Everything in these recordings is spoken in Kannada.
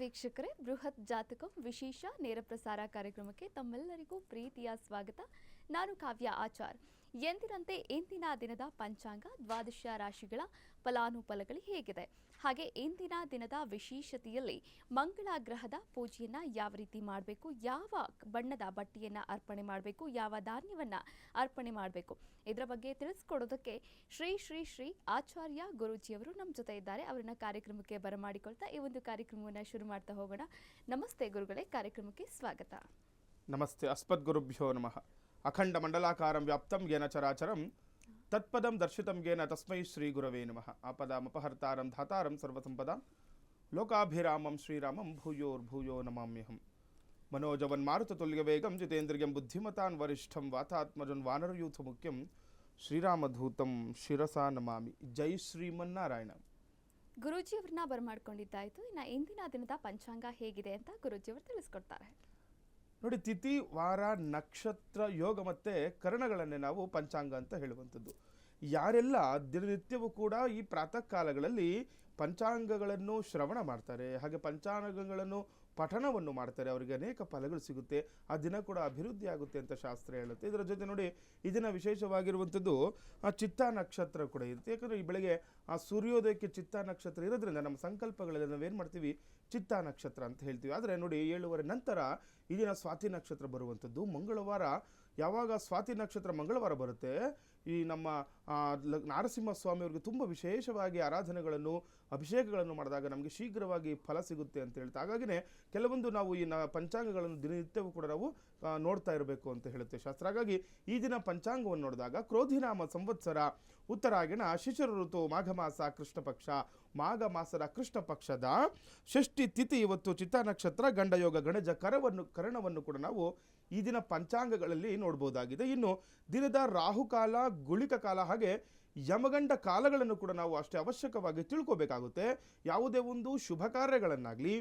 ವೀಕ್ಷಕರೇ, ಬೃಹತ್ ಜಾತಕಂ ವಿಶೇಷ ನೇರ ಪ್ರಸಾರ ಕಾರ್ಯಕ್ರಮಕ್ಕೆ ತಮ್ಮೆಲ್ಲರಿಗೂ ಪ್ರೀತಿಯ ಸ್ವಾಗತ. ನಾನು ಕಾವ್ಯ ಆಚಾರ್. ಎಂದಿನಂತೆ ಇಂದಿನ ದಿನದ ಪಂಚಾಂಗ ದ್ವಾದಶ ರಾಶಿಗಳ ಫಲಾನುಫಲಗಳು ಹೇಗಿದೆ, ಹಾಗೆ ಇಂದಿನ ದಿನದ ವಿಶೇಷತೆಯಲ್ಲಿ ಮಂಗಳ ಗ್ರಹದ ಪೂಜೆಯನ್ನ ಯಾವ ರೀತಿ ಮಾಡಬೇಕು, ಯಾವ ಬಣ್ಣದ ಬಟ್ಟೆಯನ್ನ ಅರ್ಪಣೆ ಮಾಡಬೇಕು, ಯಾವ ಧಾನ್ಯವನ್ನ ಅರ್ಪಣೆ ಮಾಡಬೇಕು, ಇದರ ಬಗ್ಗೆ ತಿಳಿಸ್ಕೊಡೋದಕ್ಕೆ ಶ್ರೀ ಶ್ರೀ ಶ್ರೀ ಆಚಾರ್ಯ ಗುರೂಜಿಯವರು ನಮ್ಮ ಜೊತೆ ಇದ್ದಾರೆ. ಅವರನ್ನ ಕಾರ್ಯಕ್ರಮಕ್ಕೆ ಬರಮಾಡಿಕೊಳ್ತಾ ಈ ಒಂದು ಕಾರ್ಯಕ್ರಮವನ್ನು ಶುರು ಮಾಡ್ತಾ ಹೋಗೋಣ. ನಮಸ್ತೆ ಗುರುಗಳೇ, ಕಾರ್ಯಕ್ರಮಕ್ಕೆ ಸ್ವಾಗತ. ನಮಸ್ತೆ. ಅಸ್ಮದ್ಗುರುಭ್ಯೋ ನಮಃ. ಅಖಂಡ ಮಂಡಲಾಕಾರಂ ವ್ಯಾಪ್ತಂ ಯೇನ ಚರಾಚರಂ ತತ್ಪದಂ ದರ್ಶಿತಂ ಯೇನ ತಸ್ಮೈ ಶ್ರೀ ಗುರವೇ ನಮಃ. ಆಪದಾಮಪಹರ್ತಾರಂ ಧಾತಾರಂ ಸರ್ವಸಂಪದಾಂ ಲೋಕಾಭಿರಾಮಂ ಶ್ರೀರಾಮಂ ಭೂಯೋರ್ಭೂಯೋ ನಮಾಮ್ಯಹಂ. ಮನೋಜವನ್ಮಾರುತತುಲ್ಯವೇಗಂ ಜಿತೇಂದ್ರಿಯಂ ಬುದ್ಧಿಮತಾನ್ ವರಿಷ್ಠಂ ವಾತಾತ್ಮಜನ್ ವಾನರಯೂಥ ಮುಖ್ಯಂ ಶ್ರೀರಾಮಧೂತಂ ಶಿರಸಾ ನಮಾಮಿ. ಜೈ ಶ್ರೀಮನ್ನಾರಾಯಣ. ಗುರೂಜಿಯವ್ರನ್ನ ಬರಮಾಡ್ಕೊಂಡಿದ್ದಾಯ್ತು. ಇನ್ನು ಇಂದಿನ ದಿನದ ಪಂಚಾಂಗ ಹೇಗಿದೆ ಅಂತ ಗುರೂಜಿಯವರು ತಿಳಿಸ್ಕೊಡ್ತಾರೆ. ನೋಡಿ, ತಿಥಿ, ವಾರ, ನಕ್ಷತ್ರ, ಯೋಗ ಮತ್ತು ಕರ್ಣಗಳನ್ನೇ ನಾವು ಪಂಚಾಂಗ ಅಂತ ಹೇಳುವಂಥದ್ದು. ಯಾರೆಲ್ಲ ದಿನನಿತ್ಯವೂ ಕೂಡ ಈ ಪ್ರಾತಃ ಕಾಲಗಳಲ್ಲಿ ಪಂಚಾಂಗಗಳನ್ನು ಶ್ರವಣ ಮಾಡ್ತಾರೆ, ಹಾಗೆ ಪಂಚಾಂಗಗಳನ್ನು ಪಠಣವನ್ನು ಮಾಡ್ತಾರೆ, ಅವರಿಗೆ ಅನೇಕ ಫಲಗಳು ಸಿಗುತ್ತೆ, ಆ ದಿನ ಕೂಡ ಅಭಿವೃದ್ಧಿ ಆಗುತ್ತೆ ಅಂತ ಶಾಸ್ತ್ರ ಹೇಳುತ್ತೆ. ಇದರ ಜೊತೆ ನೋಡಿ, ಈ ದಿನ ವಿಶೇಷವಾಗಿರುವಂಥದ್ದು ಚಿತ್ತಾ ನಕ್ಷತ್ರ ಕೂಡ ಇರುತ್ತೆ. ಯಾಕಂದರೆ ಈ ಬೆಳಗ್ಗೆ ಆ ಸೂರ್ಯೋದಯಕ್ಕೆ ಚಿತ್ತಾ ನಕ್ಷತ್ರ ಇರೋದ್ರಿಂದ ನಮ್ಮ ಸಂಕಲ್ಪಗಳಲ್ಲಿ ನಾವೇನು ಮಾಡ್ತೀವಿ, ಚಿತ್ತಾ ನಕ್ಷತ್ರ ಅಂತ ಹೇಳ್ತೀವಿ. ಆದರೆ ನೋಡಿ, 7:15 ನಂತರ ಈ ದಿನ ಸ್ವಾತಿ ನಕ್ಷತ್ರ ಬರುವಂಥದ್ದು. ಮಂಗಳವಾರ ಯಾವಾಗ ಸ್ವಾತಿ ನಕ್ಷತ್ರ ಮಂಗಳವಾರ ಬರುತ್ತೆ, ಈ ನಮ್ಮ ನಾರಸಿಂಹಸ್ವಾಮಿಯವ್ರಿಗೆ ತುಂಬ ವಿಶೇಷವಾಗಿ ಆರಾಧನೆಗಳನ್ನು ಅಭಿಷೇಕಗಳನ್ನು ಮಾಡಿದಾಗ ನಮಗೆ ಶೀಘ್ರವಾಗಿ ಫಲ ಸಿಗುತ್ತೆ ಅಂತ ಹೇಳ್ತಾ. ಹಾಗಾಗಿನೇ ಕೆಲವೊಂದು ನಾವು ಈ ಪಂಚಾಂಗಗಳನ್ನು ದಿನನಿತ್ಯವೂ ಕೂಡ ನಾವು ನೋಡ್ತಾ ಇರಬೇಕು ಅಂತ ಹೇಳುತ್ತೆ ಶಾಸ್ತ್ರ. ಹಾಗಾಗಿ ಈ ದಿನ ಪಂಚಾಂಗವನ್ನು ನೋಡಿದಾಗ ಕ್ರೋಧಿನಾಮ ಸಂವತ್ಸರ ಉತ್ತರಾಯಣ ಶಿಶಿರ ಋತು ಮಾಘ ಮಾಸ ಕೃಷ್ಣ ಪಕ್ಷ. ಮಾಘ ಮಾಸದ ಕೃಷ್ಣ ಪಕ್ಷದ ಷಷ್ಠಿ ತಿಥಿ ಇವತ್ತು ಚಿತ್ತಾ ನಕ್ಷತ್ರ, ಗಂಡಯೋಗ, ಗಣಜ ಕರಣವನ್ನು ಕೂಡ ನಾವು ಈ ದಿನ ಪಂಚಾಂಗಗಳಲ್ಲಿ ನೋಡ್ಬೋದಾಗಿದೆ. ಇನ್ನು ದಿನದ ರಾಹುಕಾಲ, ಗುಳಿಕ ಕಾಲ ಹಾಗೆ ಯಮಗಂಡ ಕಾಲಗಳನ್ನು ಕೂಡ ನಾವು ಅಷ್ಟೇ ಅವಶ್ಯಕವಾಗಿ ತಿಳ್ಕೋಬೇಕಾಗುತ್ತೆ. ಯಾವುದೇ ಒಂದು ಶುಭ ಕಾರ್ಯಗಳನ್ನಾಗಲಿ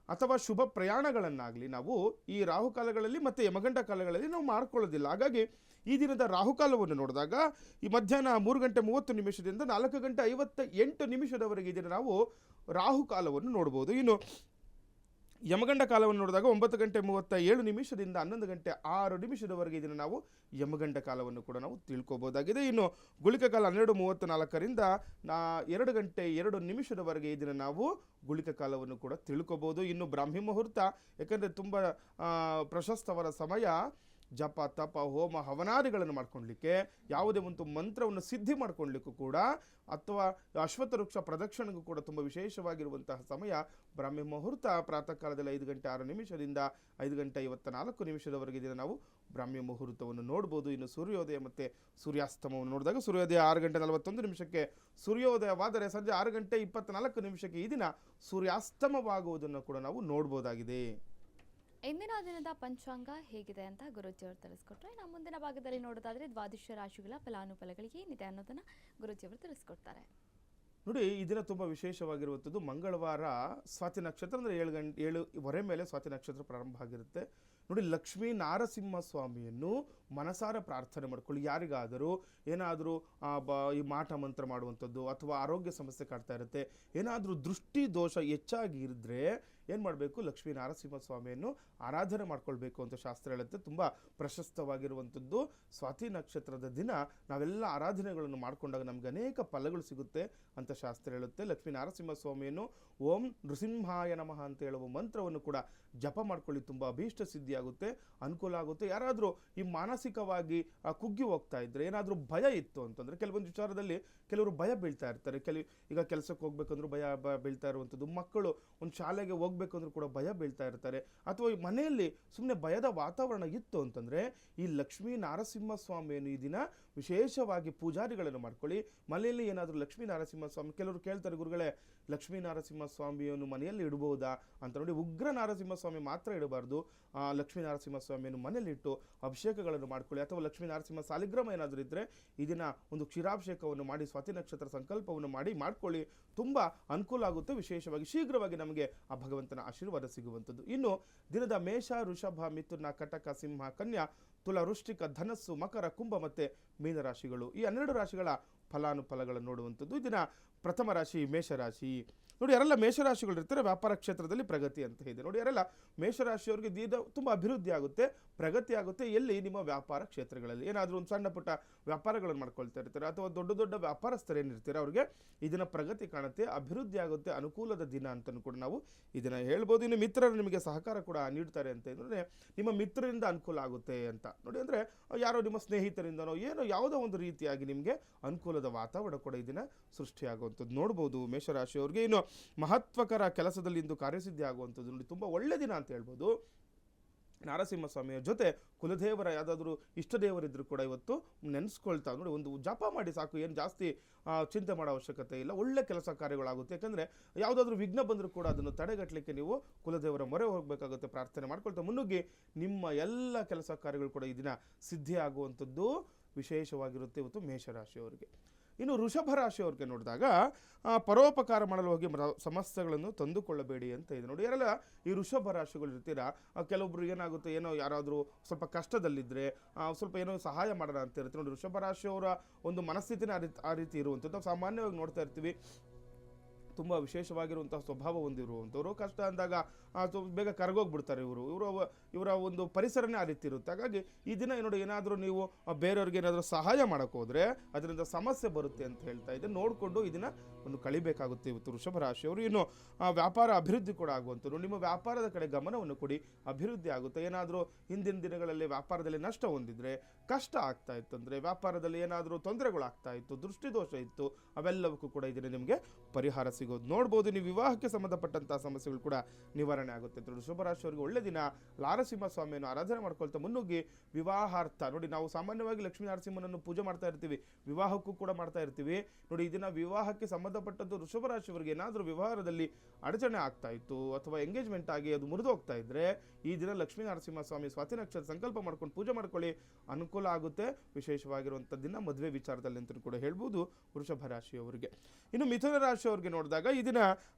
ಅಥವಾ ಶುಭ ಪ್ರಯಾಣಗಳನ್ನಾಗಲಿ ನಾವು ಈ ರಾಹುಕಾಲಗಳಲ್ಲಿ ಮತ್ತು ಯಮಗಂಡ ಕಾಲಗಳಲ್ಲಿ ನಾವು ಮಾಡ್ಕೊಳ್ಳೋದಿಲ್ಲ. ಹಾಗಾಗಿ ಈ ದಿನದ ರಾಹುಕಾಲವನ್ನು ನೋಡಿದಾಗ ಈ ಮಧ್ಯಾಹ್ನ 3:30 4 58 ಈ ದಿನ ನಾವು ರಾಹುಕಾಲವನ್ನು ನೋಡ್ಬೋದು. ಇನ್ನು ಯಮಗಂಡ ಕಾಲವನ್ನು ನೋಡಿದಾಗ 9:37 11:06 ಇದನ್ನು ನಾವು ಯಮಗಂಡ ಕಾಲವನ್ನು ಕೂಡ ನಾವು ತಿಳ್ಕೊಬೋದಾಗಿದೆ. ಇನ್ನು ಗುಳಿಕ ಕಾಲ 12:34 2:02 ಇದನ್ನು ನಾವು ಗುಳಿಕ ಕಾಲವನ್ನು ಕೂಡ ತಿಳ್ಕೊಬೋದು. ಇನ್ನು ಬ್ರಾಹ್ಮಿ ಮುಹೂರ್ತ, ಯಾಕಂದರೆ ತುಂಬ ಪ್ರಶಸ್ತವರ ಸಮಯ. ಜಪ, ತಪ, ಹೋಮ, ಹವನಾದಿಗಳನ್ನು ಮಾಡ್ಕೊಳ್ಲಿಕ್ಕೆ, ಯಾವುದೇ ಒಂದು ಮಂತ್ರವನ್ನು ಸಿದ್ಧಿ ಮಾಡ್ಕೊಳ್ಲಿಕ್ಕೂ ಕೂಡ, ಅಥವಾ ಅಶ್ವತ್ಥ ವೃಕ್ಷ ಪ್ರದಕ್ಷಿಣೆಗೂ ಕೂಡ ತುಂಬ ವಿಶೇಷವಾಗಿರುವಂತಹ ಸಮಯ ಬ್ರಾಹ್ಮಿ ಮುಹೂರ್ತ. ಪ್ರಾತಃ ಕಾಲದಲ್ಲಿ 5:06 5:54 ಇದನ್ನು ನಾವು ಬ್ರಾಹ್ಮಿ ಮುಹೂರ್ತವನ್ನು ನೋಡ್ಬೋದು. ಇನ್ನು ಸೂರ್ಯೋದಯ ಮತ್ತು ಸೂರ್ಯಾಸ್ತಮವನ್ನು ನೋಡಿದಾಗ ಸೂರ್ಯೋದಯ 6:41 ಸೂರ್ಯೋದಯವಾದರೆ ಸಂಜೆ 6:24 ಈ ದಿನ ಸೂರ್ಯಾಸ್ತಮವಾಗುವುದನ್ನು ಕೂಡ ನಾವು ನೋಡ್ಬೋದಾಗಿದೆ. ಇಂದಿನ ದಿನದ ಪಂಚಾಂಗ ಹೇಗಿದೆ ಅಂತ ಗುರೂಜಿಯವರು ತಿಳಿಸ್ಕೊಟ್ರೆ, ನಮ್ಮ ಮುಂದಿನ ಭಾಗದಲ್ಲಿ ನೋಡೋದಾದ್ರೆ ದ್ವಾದಶ ರಾಶಿಗಳ ಫಲಾನುಫಲಗಳು ಏನಿದೆ ಅನ್ನೋದನ್ನ ಗುರೂಜಿಯವರು ತಿಳಿಸ್ಕೊಡ್ತಾರೆ. ನೋಡಿ, ಈ ದಿನ ತುಂಬ ವಿಶೇಷವಾಗಿರುವಂಥದ್ದು. ಮಂಗಳವಾರ ಸ್ವಾತಿ ನಕ್ಷತ್ರ, ಅಂದರೆ 7:15 ಮೇಲೆ ಸ್ವಾತಿ ನಕ್ಷತ್ರ ಪ್ರಾರಂಭ ಆಗಿರುತ್ತೆ. ನೋಡಿ, ಲಕ್ಷ್ಮೀ ನಾರಸಿಂಹ ಸ್ವಾಮಿಯನ್ನು ಮನಸಾರ ಪ್ರಾರ್ಥನೆ ಮಾಡ್ಕೊಳ್ಳಿ. ಯಾರಿಗಾದರೂ ಏನಾದರೂ ಈ ಮಾಟ ಮಂತ್ರ ಮಾಡುವಂಥದ್ದು ಅಥವಾ ಆರೋಗ್ಯ ಸಮಸ್ಯೆ ಕಾಡ್ತಾ ಇರುತ್ತೆ, ಏನಾದರೂ ದೃಷ್ಟಿ ದೋಷ ಹೆಚ್ಚಾಗಿ ಇದ್ದರೆ ಏನು ಮಾಡಬೇಕು, ಲಕ್ಷ್ಮೀ ನಾರಸಿಂಹ ಸ್ವಾಮಿಯನ್ನು ಆರಾಧನೆ ಮಾಡ್ಕೊಳ್ಬೇಕು ಅಂತ ಶಾಸ್ತ್ರ ಹೇಳುತ್ತೆ. ತುಂಬ ಪ್ರಶಸ್ತವಾಗಿರುವಂಥದ್ದು. ಸ್ವಾತಿ ನಕ್ಷತ್ರದ ದಿನ ನಾವೆಲ್ಲ ಆರಾಧನೆಗಳನ್ನು ಮಾಡಿಕೊಂಡಾಗ ನಮ್ಗೆ ಅನೇಕ ಫಲಗಳು ಸಿಗುತ್ತೆ ಅಂತ ಶಾಸ್ತ್ರ ಹೇಳುತ್ತೆ. ಲಕ್ಷ್ಮೀ ನಾರಸಿಂಹ ಸ್ವಾಮಿಯನ್ನು ಓಂ ನೃಸಿಂಹಾಯ ನಮಃ ಅಂತ ಹೇಳುವ ಮಂತ್ರವನ್ನು ಕೂಡ ಜಪ ಮಾಡ್ಕೊಳ್ಳಿ. ತುಂಬ ಅಭೀಷ್ಟ ಸಿದ್ಧಿ ಆಗುತ್ತೆ, ಅನುಕೂಲ ಆಗುತ್ತೆ. ಯಾರಾದರೂ ಈ ಮಾನಸಿಕವಾಗಿ ಕುಗ್ಗಿ ಹೋಗ್ತಾ ಇದ್ರೆ, ಏನಾದರೂ ಭಯ ಇತ್ತು ಅಂತಂದರೆ, ಕೆಲವೊಂದು ವಿಚಾರದಲ್ಲಿ ಕೆಲವರು ಭಯ ಬೀಳ್ತಾ ಇರ್ತಾರೆ. ಈಗ ಕೆಲಸಕ್ಕೆ ಹೋಗ್ಬೇಕಂದ್ರೂ ಭಯ ಬೀಳ್ತಾ ಇರುವಂಥದ್ದು, ಮಕ್ಕಳು ಒಂದು ಶಾಲೆಗೆ ಹೋಗ್ಬೇಕಂದ್ರೂ ಕೂಡ ಭಯ ಬೀಳ್ತಾ ಇರ್ತಾರೆ, ಅಥವಾ ಈ ಮನೆಯಲ್ಲಿ ಸುಮ್ಮನೆ ಭಯದ ವಾತಾವರಣ ಇತ್ತು ಅಂತಂದರೆ ಈ ಲಕ್ಷ್ಮೀ ನಾರಸಿಂಹ ಸ್ವಾಮಿಯನ್ನು ಈ ದಿನ ವಿಶೇಷವಾಗಿ ಪೂಜಾರಿಗಳನ್ನು ಮಾಡ್ಕೊಳ್ಳಿ. ಮನೆಯಲ್ಲಿ ಏನಾದರೂ ಲಕ್ಷ್ಮೀ ನಾರಸಿಂಹ ಸ್ವಾಮಿ, ಕೆಲವರು ಕೇಳ್ತಾರೆ, ಗುರುಗಳೇ ಲಕ್ಷ್ಮೀ ನಾರಸಿಂಹ ಸ್ವಾಮಿಯನ್ನು ಮನೆಯಲ್ಲಿ ಇಡಬಹುದಾ ಅಂತ. ನೋಡಿ, ಉಗ್ರ ನಾರಸಿಂಹ ಸ್ವಾಮಿ ಮಾತ್ರ ಇಡಬಾರ್ದು. ಲಕ್ಷ್ಮೀ ನರಸಿಂಹ ಸ್ವಾಮಿಯನ್ನು ಮನೆಯಲ್ಲಿಟ್ಟು ಅಭಿಷೇಕಗಳನ್ನು ಮಾಡ್ಕೊಳ್ಳಿ. ಅಥವಾ ಲಕ್ಷ್ಮೀ ನರಸಿಂಹ ಸಾಲಿಗ್ರಾಮ ಏನಾದರೂ ಇದ್ದರೆ ಇದನ್ನ ಒಂದು ಕ್ಷೀರಾಭಿಷೇಕವನ್ನು ಮಾಡಿ ಸ್ವಾತಿ ನಕ್ಷತ್ರ ಸಂಕಲ್ಪವನ್ನು ಮಾಡ್ಕೊಳ್ಳಿ. ತುಂಬ ಅನುಕೂಲ ಆಗುತ್ತೆ. ವಿಶೇಷವಾಗಿ ಶೀಘ್ರವಾಗಿ ನಮಗೆ ಆ ಭಗವಂತನ ಆಶೀರ್ವಾದ ಸಿಗುವಂಥದ್ದು. ಇನ್ನು ದಿನದ ಮೇಷ, ವೃಷಭ, ಮಿಥುನ, ಕಟಕ, ಸಿಂಹ, ಕನ್ಯಾ, ತುಲ, ವೃಶ್ಚಿಕ, ಧನಸ್ಸು, ಮಕರ, ಕುಂಭ ಮತ್ತು ಮೀನರಾಶಿಗಳು, ಈ 12 ರಾಶಿಗಳ ಫಲಾನುಫಲಗಳನ್ನು ನೋಡುವಂಥದ್ದು. ಇದನ್ನ ಪ್ರಥಮ ರಾಶಿ ಮೇಷರಾಶಿ. ನೋಡಿ ಯಾರೆಲ್ಲ ಮೇಷರಾಶಿಗಳು ಇರ್ತಾರೆ ವ್ಯಾಪಾರ ಕ್ಷೇತ್ರದಲ್ಲಿ ಪ್ರಗತಿ ಅಂತ ಇದೆ. ನೋಡಿ ಯಾರೆಲ್ಲ ಮೇಷರಾಶಿಯವರಿಗೆ ದೀರ್ಘ ತುಂಬ ಅಭಿವೃದ್ಧಿ ಆಗುತ್ತೆ, ಪ್ರಗತಿ ಆಗುತ್ತೆ. ಎಲ್ಲಿ? ನಿಮ್ಮ ವ್ಯಾಪಾರ ಕ್ಷೇತ್ರಗಳಲ್ಲಿ. ಏನಾದರೂ ಒಂದು ಸಣ್ಣ ಪುಟ್ಟ ವ್ಯಾಪಾರಗಳನ್ನು ಮಾಡ್ಕೊಳ್ತಾ ಇರ್ತಾರೆ ಅಥವಾ ದೊಡ್ಡ ದೊಡ್ಡ ವ್ಯಾಪಾರಸ್ಥರು ಏನಿರ್ತಾರೆ ಅವ್ರಿಗೆ ಇದನ್ನ ಪ್ರಗತಿ ಕಾಣುತ್ತೆ, ಅಭಿವೃದ್ಧಿ ಆಗುತ್ತೆ, ಅನುಕೂಲದ ದಿನ ಅಂತಲೂ ಕೂಡ ನಾವು ಇದನ್ನ ಹೇಳ್ಬೋದು. ಇನ್ನು ಮಿತ್ರರು ನಿಮಗೆ ಸಹಕಾರ ಕೂಡ ನೀಡ್ತಾರೆ ಅಂತ ಹೇಳಿದ್ರೆ ನಿಮ್ಮ ಮಿತ್ರರಿಂದ ಅನುಕೂಲ ಆಗುತ್ತೆ ಅಂತ. ನೋಡಿ ಅಂದರೆ ಯಾರೋ ನಿಮ್ಮ ಸ್ನೇಹಿತರಿಂದನೋ ಏನೋ ಯಾವುದೋ ಒಂದು ರೀತಿಯಾಗಿ ನಿಮಗೆ ಅನುಕೂಲದ ವಾತಾವರಣ ಕೂಡ ಇದನ್ನ ಸೃಷ್ಟಿಯಾಗುವಂಥದ್ದು ನೋಡ್ಬೋದು ಮೇಷರಾಶಿಯವರಿಗೆ. ಇನ್ನು ಮಹತ್ವಕರ ಕೆಲಸದಲ್ಲಿ ಇಂದು ಕಾರ್ಯಸಿದ್ಧಿ ಆಗುವಂಥದ್ದು ನೋಡಿ ತುಂಬ ಒಳ್ಳೆ ದಿನ ಅಂತ ಹೇಳ್ಬೋದು. ನರಸಿಂಹಸ್ವಾಮಿಯ ಜೊತೆ ಕುಲದೇವರ ಯಾವುದಾದ್ರೂ ಇಷ್ಟ ದೇವರಿದ್ರು ಕೂಡ ಇವತ್ತು ನೆನೆಸ್ಕೊಳ್ತಾ ನೋಡಿ ಒಂದು ಜಪ ಮಾಡಿ ಸಾಕು, ಏನು ಜಾಸ್ತಿ ಚಿಂತೆ ಮಾಡೋ ಅವಶ್ಯಕತೆ ಇಲ್ಲ. ಒಳ್ಳೆ ಕೆಲಸ ಕಾರ್ಯಗಳಾಗುತ್ತೆ. ಯಾಕಂದರೆ ಯಾವುದಾದ್ರೂ ವಿಘ್ನ ಬಂದರೂ ಕೂಡ ಅದನ್ನು ತಡೆಗಟ್ಟಲಿಕ್ಕೆ ನೀವು ಕುಲದೇವರ ಮೊರೆ ಹೋಗಬೇಕಾಗುತ್ತೆ. ಪ್ರಾರ್ಥನೆ ಮಾಡ್ಕೊಳ್ತಾ ಮುನ್ನುಗ್ಗಿ ನಿಮ್ಮ ಎಲ್ಲ ಕೆಲಸ ಕಾರ್ಯಗಳು ಕೂಡ ಈ ದಿನ ಸಿದ್ಧಿ ಆಗುವಂಥದ್ದು ವಿಶೇಷವಾಗಿರುತ್ತೆ ಇವತ್ತು ಮೇಷರಾಶಿಯವರಿಗೆ. ಇನ್ನು ವೃಷಭ ರಾಶಿಯವ್ರಿಗೆ ನೋಡಿದಾಗ ಪರೋಪಕಾರ ಮಾಡಲು ಹೋಗಿ ಸಮಸ್ಯೆಗಳನ್ನು ತಂದುಕೊಳ್ಳಬೇಡಿ ಅಂತ ಇದೆ. ನೋಡಿ ಯಾರೆಲ್ಲ ಈ ವೃಷಭ ರಾಶಿಗಳು ಇರ್ತೀರಾ, ಕೆಲವೊಬ್ರು ಏನಾಗುತ್ತೆ, ಏನೋ ಯಾರಾದರೂ ಸ್ವಲ್ಪ ಕಷ್ಟದಲ್ಲಿದ್ದರೆ ಸ್ವಲ್ಪ ಏನೋ ಸಹಾಯ ಮಾಡೋಣ ಅಂತ ಇರುತ್ತೆ. ನೋಡಿ ವೃಷಭ ರಾಶಿಯವರ ಒಂದು ಮನಸ್ಥಿತಿನೇ ಆ ರೀತಿ ಇರುವಂಥದ್ದು. ನಾವು ಸಾಮಾನ್ಯವಾಗಿ ನೋಡ್ತಾ ಇರ್ತೀವಿ, ತುಂಬ ವಿಶೇಷವಾಗಿರುವಂತಹ ಸ್ವಭಾವ ಹೊಂದಿರುವಂಥವ್ರು. ಕಷ್ಟ ಅಂದಾಗ ಬೇಗ ಕರಗೋಗ್ಬಿಡ್ತಾರೆ ಇವರ ಒಂದು ಪರಿಸರನೇ ಆ ರೀತಿ ಇರುತ್ತೆ. ಹಾಗಾಗಿ ಈ ದಿನ ನೋಡಿ ಏನಾದರೂ ನೀವು ಬೇರೆಯವ್ರಿಗೆ ಏನಾದರೂ ಸಹಾಯ ಮಾಡೋಕ್ಕೆ ಹೋದರೆ ಅದರಿಂದ ಸಮಸ್ಯೆ ಬರುತ್ತೆ ಅಂತ ಹೇಳ್ತಾ ಇದೆ. ನೋಡಿಕೊಂಡು ಇದನ್ನು ಒಂದು ಕಳಿಬೇಕಾಗುತ್ತೆ ಇವತ್ತು ವೃಷಭ ರಾಶಿಯವರು. ಇನ್ನು ವ್ಯಾಪಾರ ಅಭಿವೃದ್ಧಿ ಕೂಡ ಆಗುವಂಥದ್ದು. ನಿಮ್ಮ ವ್ಯಾಪಾರದ ಕಡೆ ಗಮನವನ್ನು ಕೊಡಿ, ಅಭಿವೃದ್ಧಿ ಆಗುತ್ತೆ. ಏನಾದರೂ ಹಿಂದಿನ ದಿನಗಳಲ್ಲಿ ವ್ಯಾಪಾರದಲ್ಲಿ ನಷ್ಟ ಹೊಂದಿದ್ರೆ, ಕಷ್ಟ ಆಗ್ತಾ ಇತ್ತು ಅಂದರೆ, ವ್ಯಾಪಾರದಲ್ಲಿ ಏನಾದರೂ ತೊಂದರೆಗಳಾಗ್ತಾ ಇತ್ತು, ದೃಷ್ಟಿದೋಷ ಇತ್ತು, ಅವೆಲ್ಲವಕ್ಕೂ ಕೂಡ ಇದನ್ನು ನಿಮಗೆ ಪರಿಹಾರ ಸಿಗೋದು ನೋಡ್ಬೋದು. ನೀವು ವಿವಾಹಕ್ಕೆ ಸಂಬಂಧಪಟ್ಟಂತಹ ಸಮಸ್ಯೆಗಳು ಕೂಡ ನಿವಾರಣೆ ಆಗುತ್ತೆ. ವೃಷಭ ರಾಶಿಯವರಿಗೆ ಒಳ್ಳೆ ದಿನ. ನರಸಿಂಹ ಸ್ವಾಮಿಯನ್ನು ಆರಾಧನೆ ಮಾಡ್ಕೊಳ್ತಾ ಮುನ್ನುಗ್ಗಿ ವಿವಾಹಾರ್ಥ ನೋಡಿ ನಾವು ಸಾಮಾನ್ಯವಾಗಿ ಲಕ್ಷ್ಮೀ ನರಸಿಂಹನನ್ನು ಪೂಜೆ ಮಾಡ್ತಾ ಇರ್ತೀವಿ, ವಿವಾಹಕ್ಕೂ ಕೂಡ ಮಾಡ್ತಾ ಇರ್ತೀವಿ. ನೋಡಿ ಈ ದಿನ ವಿವಾಹಕ್ಕೆ ಸಂಬಂಧಪಟ್ಟದ್ದು ವೃಷಭ ರಾಶಿಯವರಿಗೆ ಏನಾದರೂ ವ್ಯವಹಾರದಲ್ಲಿ ಅಡಚಣೆ ಆಗ್ತಾ ಇತ್ತು ಅಥವಾ ಎಂಗೇಜ್ಮೆಂಟ್ ಆಗಿ ಅದು ಮುರಿದು ಹೋಗ್ತಾ ಇದ್ರೆ ಈ ದಿನ ಲಕ್ಷ್ಮೀ ನರಸಿಂಹ ಸ್ವಾಮಿ ಸ್ವಾತಿ ನಕ್ಷತ್ರ ಸಂಕಲ್ಪ ಮಾಡ್ಕೊಂಡು ಪೂಜೆ ಮಾಡ್ಕೊಳ್ಳಿ, ಅನುಕೂಲ ಆಗುತ್ತೆ. ವಿಶೇಷವಾಗಿರುವಂಥ ದಿನ ಮದುವೆ ವಿಚಾರದಲ್ಲಿ ಅಂತ ಕೂಡ ಹೇಳ್ಬೋದು ವೃಷಭ ರಾಶಿಯವರಿಗೆ. ಇನ್ನು ಮಿಥುನ ರಾಶಿಯವರಿಗೆ ನೋಡಿದಾಗ ಈ ದಿನ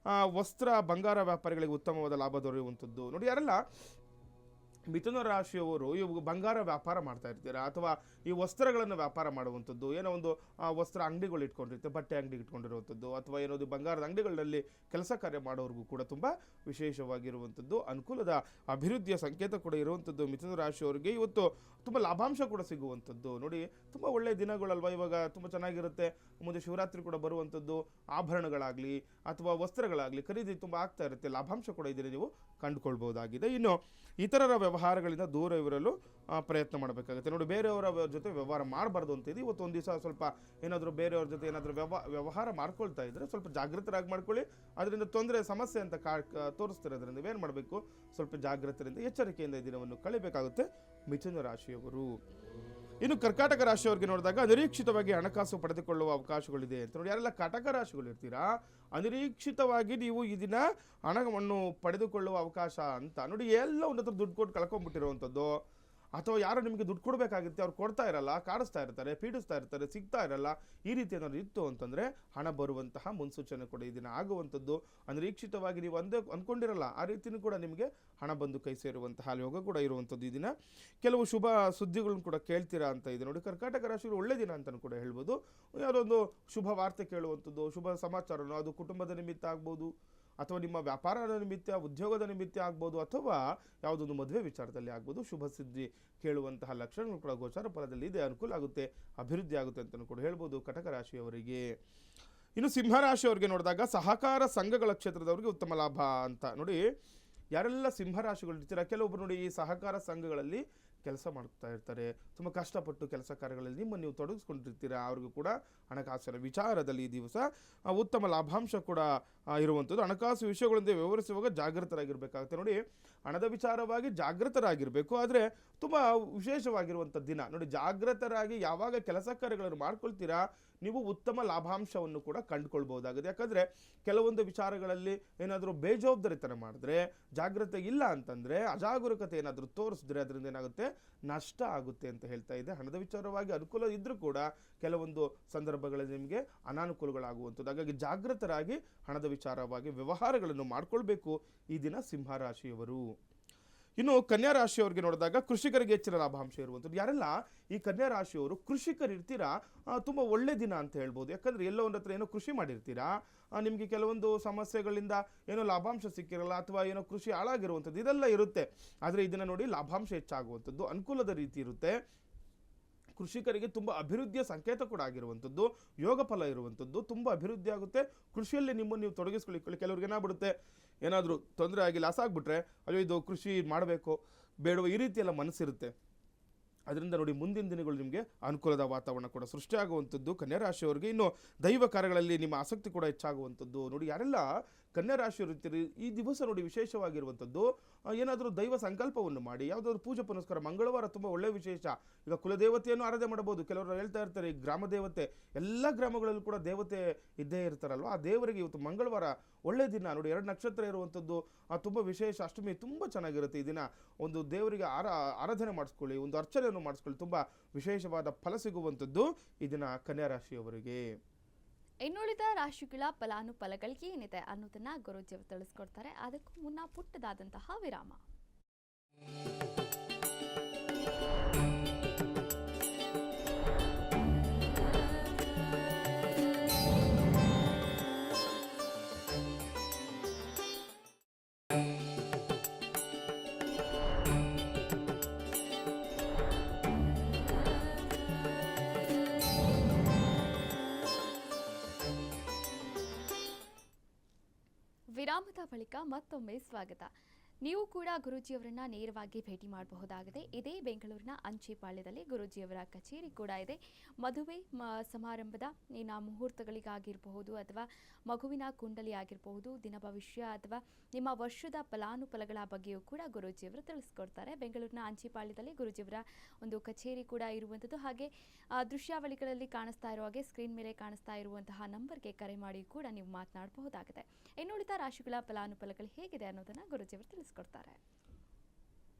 ವಸ್ತ್ರ ಬಂಗಾರ ವ್ಯಾಪಾರಿಗಳಿಗೆ ಉತ್ತಮವಾದ ಲಾಭ ದೊರೆಯುವಂಥದ್ದು. ನೋಡಿ ಯಾರೆಲ್ಲ ಮಿಥುನ ರಾಶಿಯವರು ಇವು ಬಂಗಾರ ವ್ಯಾಪಾರ ಮಾಡ್ತಾ ಇರ್ತೀರಾ ಅಥವಾ ಈ ವಸ್ತ್ರಗಳನ್ನು ವ್ಯಾಪಾರ ಮಾಡುವಂಥದ್ದು, ಏನೋ ಒಂದು ವಸ್ತ್ರ ಅಂಗಡಿಗಳು ಇಟ್ಕೊಂಡಿರ್ತೀವಿ, ಬಟ್ಟೆ ಅಂಗಡಿ ಇಟ್ಕೊಂಡಿರುವಂಥದ್ದು ಅಥವಾ ಏನೋ ಬಂಗಾರದ ಅಂಗಡಿಗಳಲ್ಲಿ ಕೆಲಸ ಕಾರ್ಯ ಮಾಡೋರಿಗೂ ಕೂಡ ತುಂಬ ವಿಶೇಷವಾಗಿರುವಂಥದ್ದು, ಅನುಕೂಲದ ಅಭಿವೃದ್ಧಿಯ ಸಂಕೇತ ಕೂಡ ಇರುವಂಥದ್ದು. ಮಿಥುನ ರಾಶಿಯವರಿಗೆ ಇವತ್ತು ತುಂಬ ಲಾಭಾಂಶ ಕೂಡ ಸಿಗುವಂಥದ್ದು. ನೋಡಿ ತುಂಬ ಒಳ್ಳೆಯ ದಿನಗಳಲ್ವ, ಇವಾಗ ತುಂಬ ಚೆನ್ನಾಗಿರುತ್ತೆ. ಮುಂದೆ ಶಿವರಾತ್ರಿ ಕೂಡ ಬರುವಂಥದ್ದು, ಆಭರಣಗಳಾಗಲಿ ಅಥವಾ ವಸ್ತ್ರಗಳಾಗಲಿ ಖರೀದಿ ತುಂಬ ಆಗ್ತಾ ಇರುತ್ತೆ, ಲಾಭಾಂಶ ಕೂಡ ಇದನ್ನು ನೀವು ಕಂಡುಕೊಳ್ಬಹುದಾಗಿದೆ. ಇನ್ನು ಇತರರ ವ್ಯವಹಾರಗಳಿಂದ ದೂರ ಇರಲು ಪ್ರಯತ್ನ ಮಾಡಬೇಕಾಗುತ್ತೆ. ನೋಡಿ ಬೇರೆಯವರ ಜೊತೆ ವ್ಯವಹಾರ ಮಾಡಬಾರ್ದು ಅಂತ ಇದೆ. ಇವತ್ತು ಒಂದು ದಿವಸ ಸ್ವಲ್ಪ ಏನಾದರೂ ಬೇರೆಯವ್ರ ಜೊತೆ ಏನಾದರೂ ವ್ಯವಹಾರ ಮಾಡ್ಕೊಳ್ತಾ ಇದ್ದರೆ ಸ್ವಲ್ಪ ಜಾಗೃತರಾಗಿ ಮಾಡ್ಕೊಳ್ಳಿ. ಅದರಿಂದ ತೊಂದರೆ ಸಮಸ್ಯೆ ಅಂತ ತೋರಿಸ್ತಿರೋದ್ರಿಂದ ನೀವೇನು ಮಾಡಬೇಕು, ಸ್ವಲ್ಪ ಜಾಗೃತರಿಂದ ಎಚ್ಚರಿಕೆಯಿಂದ ಈ ದಿನವನ್ನು ಕಳಿಬೇಕಾಗುತ್ತೆ ಮಿಥುನ ರಾಶಿಯವರು. ಇನ್ನು ಕರ್ಕಾಟಕ ರಾಶಿಯವರಿಗೆ ನೋಡಿದಾಗ ಅನಿರೀಕ್ಷಿತವಾಗಿ ಹಣಕಾಸು ಪಡೆದುಕೊಳ್ಳುವ ಅವಕಾಶಗಳಿದೆ ಅಂತ ನೋಡಿ ಯಾರೆಲ್ಲ ಕಟಕ ರಾಶಿಗಳು ಇರ್ತೀರಾ, ಅನಿರೀಕ್ಷಿತವಾಗಿ ನೀವು ಈ ದಿನ ಹಣವನ್ನು ಪಡೆದುಕೊಳ್ಳುವ ಅವಕಾಶ ಅಂತ ನೋಡಿ ಎಲ್ಲ ಒಂದು ಹತ್ರ ದುಡ್ಡು ಕೊಟ್ಟು ಕಳ್ಕೊಂಡ್ಬಿಟ್ಟಿರುವಂಥದ್ದು ಅಥವಾ ಯಾರೋ ನಿಮಗೆ ದುಡ್ಡು ಕೊಡಬೇಕಾಗುತ್ತೆ ಅವ್ರು ಕೊಡ್ತಾ ಇರಲ್ಲ, ಕಾಡಿಸ್ತಾ ಇರ್ತಾರೆ, ಪೀಡಿಸ್ತಾ ಇರ್ತಾರೆ, ಸಿಗ್ತಾ ಇರಲ್ಲ, ಈ ರೀತಿ ಏನಾದ್ರು ಇತ್ತು ಅಂತಂದರೆ ಹಣ ಬರುವಂತಹ ಮುನ್ಸೂಚನೆ ಕೂಡ ಈ ದಿನ ಆಗುವಂಥದ್ದು. ಅನಿರೀಕ್ಷಿತವಾಗಿ ನೀವು ಅಂದ್ಕೊಂಡಿರಲ್ಲ ಆ ರೀತಿಯೂ ಕೂಡ ನಿಮಗೆ ಹಣ ಬಂದು ಕೈ ಸೇರುವಂತಹ ಯೋಗ ಕೂಡ ಇರುವಂಥದ್ದು ಈ ದಿನ. ಕೆಲವು ಶುಭ ಸುದ್ದಿಗಳನ್ನು ಕೂಡ ಕೇಳ್ತೀರಾ ಅಂತ ಇದೆ. ನೋಡಿ ಕರ್ಕಾಟಕ ರಾಶಿಗಳು ಒಳ್ಳೆ ದಿನ ಅಂತಲೂ ಕೂಡ ಹೇಳ್ಬೋದು. ಯಾವುದೊಂದು ಶುಭ ವಾರ್ತೆ ಕೇಳುವಂಥದ್ದು, ಶುಭ ಸಮಾಚಾರನೋ ಅದು ಕುಟುಂಬದ ನಿಮಿತ್ತ ಆಗ್ಬೋದು ಅಥವಾ ನಿಮ್ಮ ವ್ಯಾಪಾರದ ನಿಮಿತ್ತ, ಉದ್ಯೋಗದ ನಿಮಿತ್ತ ಆಗ್ಬೋದು ಅಥವಾ ಯಾವುದೊಂದು ಮದುವೆ ವಿಚಾರದಲ್ಲಿ ಆಗ್ಬೋದು. ಶುಭ ಸುದ್ದಿ ಕೇಳುವಂತಹ ಲಕ್ಷಣಗಳು ಕೂಡ ಗೋಚಾರ ಫಲದಲ್ಲಿ ಇದೆ, ಅನುಕೂಲ ಆಗುತ್ತೆ, ಅಭಿವೃದ್ಧಿ ಆಗುತ್ತೆ ಅಂತಲೂ ಕೂಡ ಹೇಳ್ಬೋದು ಕಟಕ ರಾಶಿಯವರಿಗೆ. ಇನ್ನು ಸಿಂಹರಾಶಿಯವರಿಗೆ ನೋಡಿದಾಗ ಸಹಕಾರ ಸಂಘಗಳ ಕ್ಷೇತ್ರದವರಿಗೆ ಉತ್ತಮ ಲಾಭ ಅಂತ ನೋಡಿ ಯಾರೆಲ್ಲ ಸಿಂಹರಾಶಿಗಳು ಇರ್ತೀರ, ಕೆಲವೊಬ್ಬರು ನೋಡಿ ಈ ಸಹಕಾರ ಸಂಘಗಳಲ್ಲಿ ಕೆಲಸ ಮಾಡ್ತಾ ಇರ್ತಾರೆ, ತುಂಬ ಕಷ್ಟಪಟ್ಟು ಕೆಲಸ ಕಾರ್ಯಗಳಲ್ಲಿ ನಿಮ್ಮನ್ನು ನೀವು ತೊಡಗಿಸ್ಕೊಂಡಿರ್ತೀರ, ಅವ್ರಿಗೂ ಕೂಡ ಹಣಕಾಸಿನ ವಿಚಾರದಲ್ಲಿ ಈ ದಿವಸ ಉತ್ತಮ ಲಾಭಾಂಶ ಕೂಡ ಇರುವಂಥದ್ದು. ಹಣಕಾಸು ವಿಷಯಗಳಿಂದ ವ್ಯವಹರಿಸುವಾಗ ಜಾಗೃತರಾಗಿರಬೇಕಾಗುತ್ತೆ. ನೋಡಿ ಹಣದ ವಿಚಾರವಾಗಿ ಜಾಗೃತರಾಗಿರಬೇಕು, ಆದರೆ ತುಂಬ ವಿಶೇಷವಾಗಿರುವಂಥ ದಿನ ನೋಡಿ. ಜಾಗೃತರಾಗಿ ಯಾವಾಗ ಕೆಲಸ ಕಾರ್ಯಗಳನ್ನು ಮಾಡ್ಕೊಳ್ತೀರಾ ನೀವು ಉತ್ತಮ ಲಾಭಾಂಶವನ್ನು ಕೂಡ ಕಂಡುಕೊಳ್ಬಹುದಾಗಿದೆ. ಯಾಕಂದರೆ ಕೆಲವೊಂದು ವಿಚಾರಗಳಲ್ಲಿ ಏನಾದರೂ ಬೇಜವಾಬ್ದಾರಿತನ ಮಾಡಿದ್ರೆ, ಜಾಗೃತೆ ಇಲ್ಲ ಅಂತಂದರೆ, ಅಜಾಗರೂಕತೆ ಏನಾದರೂ ತೋರಿಸಿದ್ರೆ ಅದರಿಂದ ಏನಾಗುತ್ತೆ, ನಷ್ಟ ಆಗುತ್ತೆ ಅಂತ ಹೇಳ್ತಾ ಇದೆ. ಹಣದ ವಿಚಾರವಾಗಿ ಅನುಕೂಲ ಇದ್ದರೂ ಕೂಡ ಕೆಲವೊಂದು ಸಂದರ್ಭಗಳಲ್ಲಿ ನಿಮಗೆ ಅನಾನುಕೂಲಗಳಾಗುವಂಥದ್ದು. ಹಾಗಾಗಿ ಜಾಗೃತರಾಗಿ ಹಣದ ವಿಚಾರವಾಗಿ ವ್ಯವಹಾರಗಳನ್ನು ಮಾಡಿಕೊಳ್ಬೇಕು ಈ ದಿನ ಸಿಂಹರಾಶಿಯವರು. ಇನ್ನು ಕನ್ಯಾ ರಾಶಿಯವರಿಗೆ ನೋಡಿದಾಗ ಕೃಷಿಕರಿಗೆ ಹೆಚ್ಚಿನ ಲಾಭಾಂಶ ಇರುವಂಥದ್ದು. ಯಾರೆಲ್ಲ ಈ ಕನ್ಯಾ ರಾಶಿಯವರು ಕೃಷಿಕರು ಇರ್ತೀರಾ, ತುಂಬ ಒಳ್ಳೆ ದಿನ ಅಂತ ಹೇಳ್ಬೋದು. ಯಾಕಂದರೆ ಎಲ್ಲೋ ಒಂದು ಹತ್ರ ಏನೋ ಕೃಷಿ ಮಾಡಿರ್ತೀರಾ, ನಿಮಗೆ ಕೆಲವೊಂದು ಸಮಸ್ಯೆಗಳಿಂದ ಏನೋ ಲಾಭಾಂಶ ಸಿಕ್ಕಿರಲ್ಲ ಅಥವಾ ಏನೋ ಕೃಷಿ ಹಾಳಾಗಿರುವಂಥದ್ದು ಇದೆಲ್ಲ ಇರುತ್ತೆ. ಆದರೆ ಇದನ್ನು ನೋಡಿ ಲಾಭಾಂಶ ಹೆಚ್ಚಾಗುವಂಥದ್ದು, ಅನುಕೂಲದ ರೀತಿ ಇರುತ್ತೆ. ಕೃಷಿಕರಿಗೆ ತುಂಬ ಅಭಿವೃದ್ಧಿಯ ಸಂಕೇತ ಕೂಡ ಆಗಿರುವಂಥದ್ದು, ಯೋಗ ಫಲ ಇರುವಂಥದ್ದು, ತುಂಬ ಅಭಿವೃದ್ಧಿ ಆಗುತ್ತೆ. ಕೃಷಿಯಲ್ಲಿ ನಿಮ್ಮನ್ನು ನೀವು ತೊಡಗಿಸ್ಕೊಳ್ಳಿ. ಕೆಲವ್ರಿಗೆ ಏನಾಗ್ಬಿಡುತ್ತೆ, ಏನಾದರೂ ತೊಂದರೆ ಆಗಿ ಲಾಸ್ ಆಗಿಬಿಟ್ರೆ ಅಯ್ಯೋ ಇದು ಕೃಷಿ ಮಾಡಬೇಕು ಬೇಡವ ಈ ರೀತಿ ಎಲ್ಲ ಮನಸ್ಸಿರುತ್ತೆ. ಅದರಿಂದ ನೋಡಿ ಮುಂದಿನ ದಿನಗಳು ನಿಮಗೆ ಅನುಕೂಲದ ವಾತಾವರಣ ಕೂಡ ಸೃಷ್ಟಿಯಾಗುವಂಥದ್ದು ಕನ್ಯಾ ರಾಶಿಯವರಿಗೆ. ಇನ್ನು ದೈವ ಕಾರ್ಯಗಳಲ್ಲಿ ನಿಮ್ಮ ಆಸಕ್ತಿ ಕೂಡ ಹೆಚ್ಚಾಗುವಂಥದ್ದು. ನೋಡಿ ಯಾರೆಲ್ಲ ಕನ್ಯಾ ರಾಶಿಯವರು ಇರ್ತೀರಿ ಈ ದಿವಸ ನೋಡಿ ವಿಶೇಷವಾಗಿರುವಂಥದ್ದು, ಏನಾದರೂ ದೈವ ಸಂಕಲ್ಪವನ್ನು ಮಾಡಿ ಯಾವುದಾದ್ರು ಪೂಜೆ ಪುನಸ್ಕಾರ. ಮಂಗಳವಾರ ತುಂಬ ಒಳ್ಳೆಯ ವಿಶೇಷ. ಈಗ ಕುಲದೇವತೆಯನ್ನು ಆರಾಧನೆ ಮಾಡಬಹುದು. ಕೆಲವರು ಹೇಳ್ತಾ ಇರ್ತಾರೆ ಈ ಗ್ರಾಮ ದೇವತೆ, ಎಲ್ಲ ಗ್ರಾಮಗಳಲ್ಲೂ ಕೂಡ ದೇವತೆ ಇದ್ದೇ ಇರ್ತಾರಲ್ವ, ಆ ದೇವರಿಗೆ ಇವತ್ತು ಮಂಗಳವಾರ ಒಳ್ಳೆ ದಿನ ನೋಡಿ. 2 ನಕ್ಷತ್ರ ಇರುವಂಥದ್ದು ತುಂಬ ವಿಶೇಷ. ಅಷ್ಟಮಿ ತುಂಬ ಚೆನ್ನಾಗಿರುತ್ತೆ. ಈ ದಿನ ಒಂದು ದೇವರಿಗೆ ಆರಾಧನೆ ಮಾಡಿಸ್ಕೊಳ್ಳಿ, ಒಂದು ಅರ್ಚನೆಯನ್ನು ಮಾಡಿಸ್ಕೊಳ್ಳಿ, ತುಂಬ ವಿಶೇಷವಾದ ಫಲ ಸಿಗುವಂಥದ್ದು ಈ ದಿನ ಕನ್ಯಾ ರಾಶಿಯವರಿಗೆ. ಇನ್ನುಳಿದ ರಾಶಿಗಳ ಫಲಾನುಫಲಗಳಿಗೆ ಏನಿದೆ ಅನ್ನೋದನ್ನ ಗುರೂಜಿಯವರು ತಿಳಿಸ್ಕೊಡ್ತಾರೆ. ಅದಕ್ಕೂ ಮುನ್ನ ಪುಟ್ಟದಾದಂತಹ ವಿರಾಮ. ವಿರಾಮದ ಬಳಿಕ ಮತ್ತೊಮ್ಮೆ ಸ್ವಾಗತ. ನೀವು ಕೂಡ ಗುರೂಜಿಯವರನ್ನ ನೇರವಾಗಿ ಭೇಟಿ ಮಾಡಬಹುದಾಗಿದೆ. ಇದೇ ಬೆಂಗಳೂರಿನ ಅಂಚೆಪಾಳ್ಯದಲ್ಲಿ ಗುರೂಜಿಯವರ ಕಚೇರಿ ಕೂಡ ಇದೆ. ಮದುವೆ ಸಮಾರಂಭದ ಮುಹೂರ್ತಗಳಿಗಾಗಿರಬಹುದು ಅಥವಾ ಮಗುವಿನ ಕುಂಡಲಿ ಆಗಿರಬಹುದು, ದಿನ ಭವಿಷ್ಯ ಅಥವಾ ನಿಮ್ಮ ವರ್ಷದ ಫಲಾನುಫಲಗಳ ಬಗ್ಗೆಯೂ ಕೂಡ ಗುರೂಜಿಯವರು ತಿಳಿಸ್ಕೊಡ್ತಾರೆ. ಬೆಂಗಳೂರಿನ ಅಂಚೆಪಾಳ್ಯದಲ್ಲಿ ಗುರೂಜಿಯವರ ಒಂದು ಕಚೇರಿ ಕೂಡ ಇರುವಂಥದ್ದು. ಹಾಗೆ ದೃಶ್ಯಾವಳಿಗಳಲ್ಲಿ ಕಾಣಿಸ್ತಾ ಇರುವ ಹಾಗೆ ಸ್ಕ್ರೀನ್ ಮೇಲೆ ಕಾಣಿಸ್ತಾ ಇರುವಂತಹ ನಂಬರ್ಗೆ ಕರೆ ಮಾಡಿ ಕೂಡ ನೀವು ಮಾತನಾಡಬಹುದಾಗಿದೆ. ಇನ್ನುಳಿದ ರಾಶಿಗಳ ಫಲಾನುಫಲಗಳು ಹೇಗಿದೆ ಅನ್ನೋದನ್ನ ಗುರೂಜಿಯವರು ತಿಳಿಸ್ಕೊಡ್ತಾರೆ.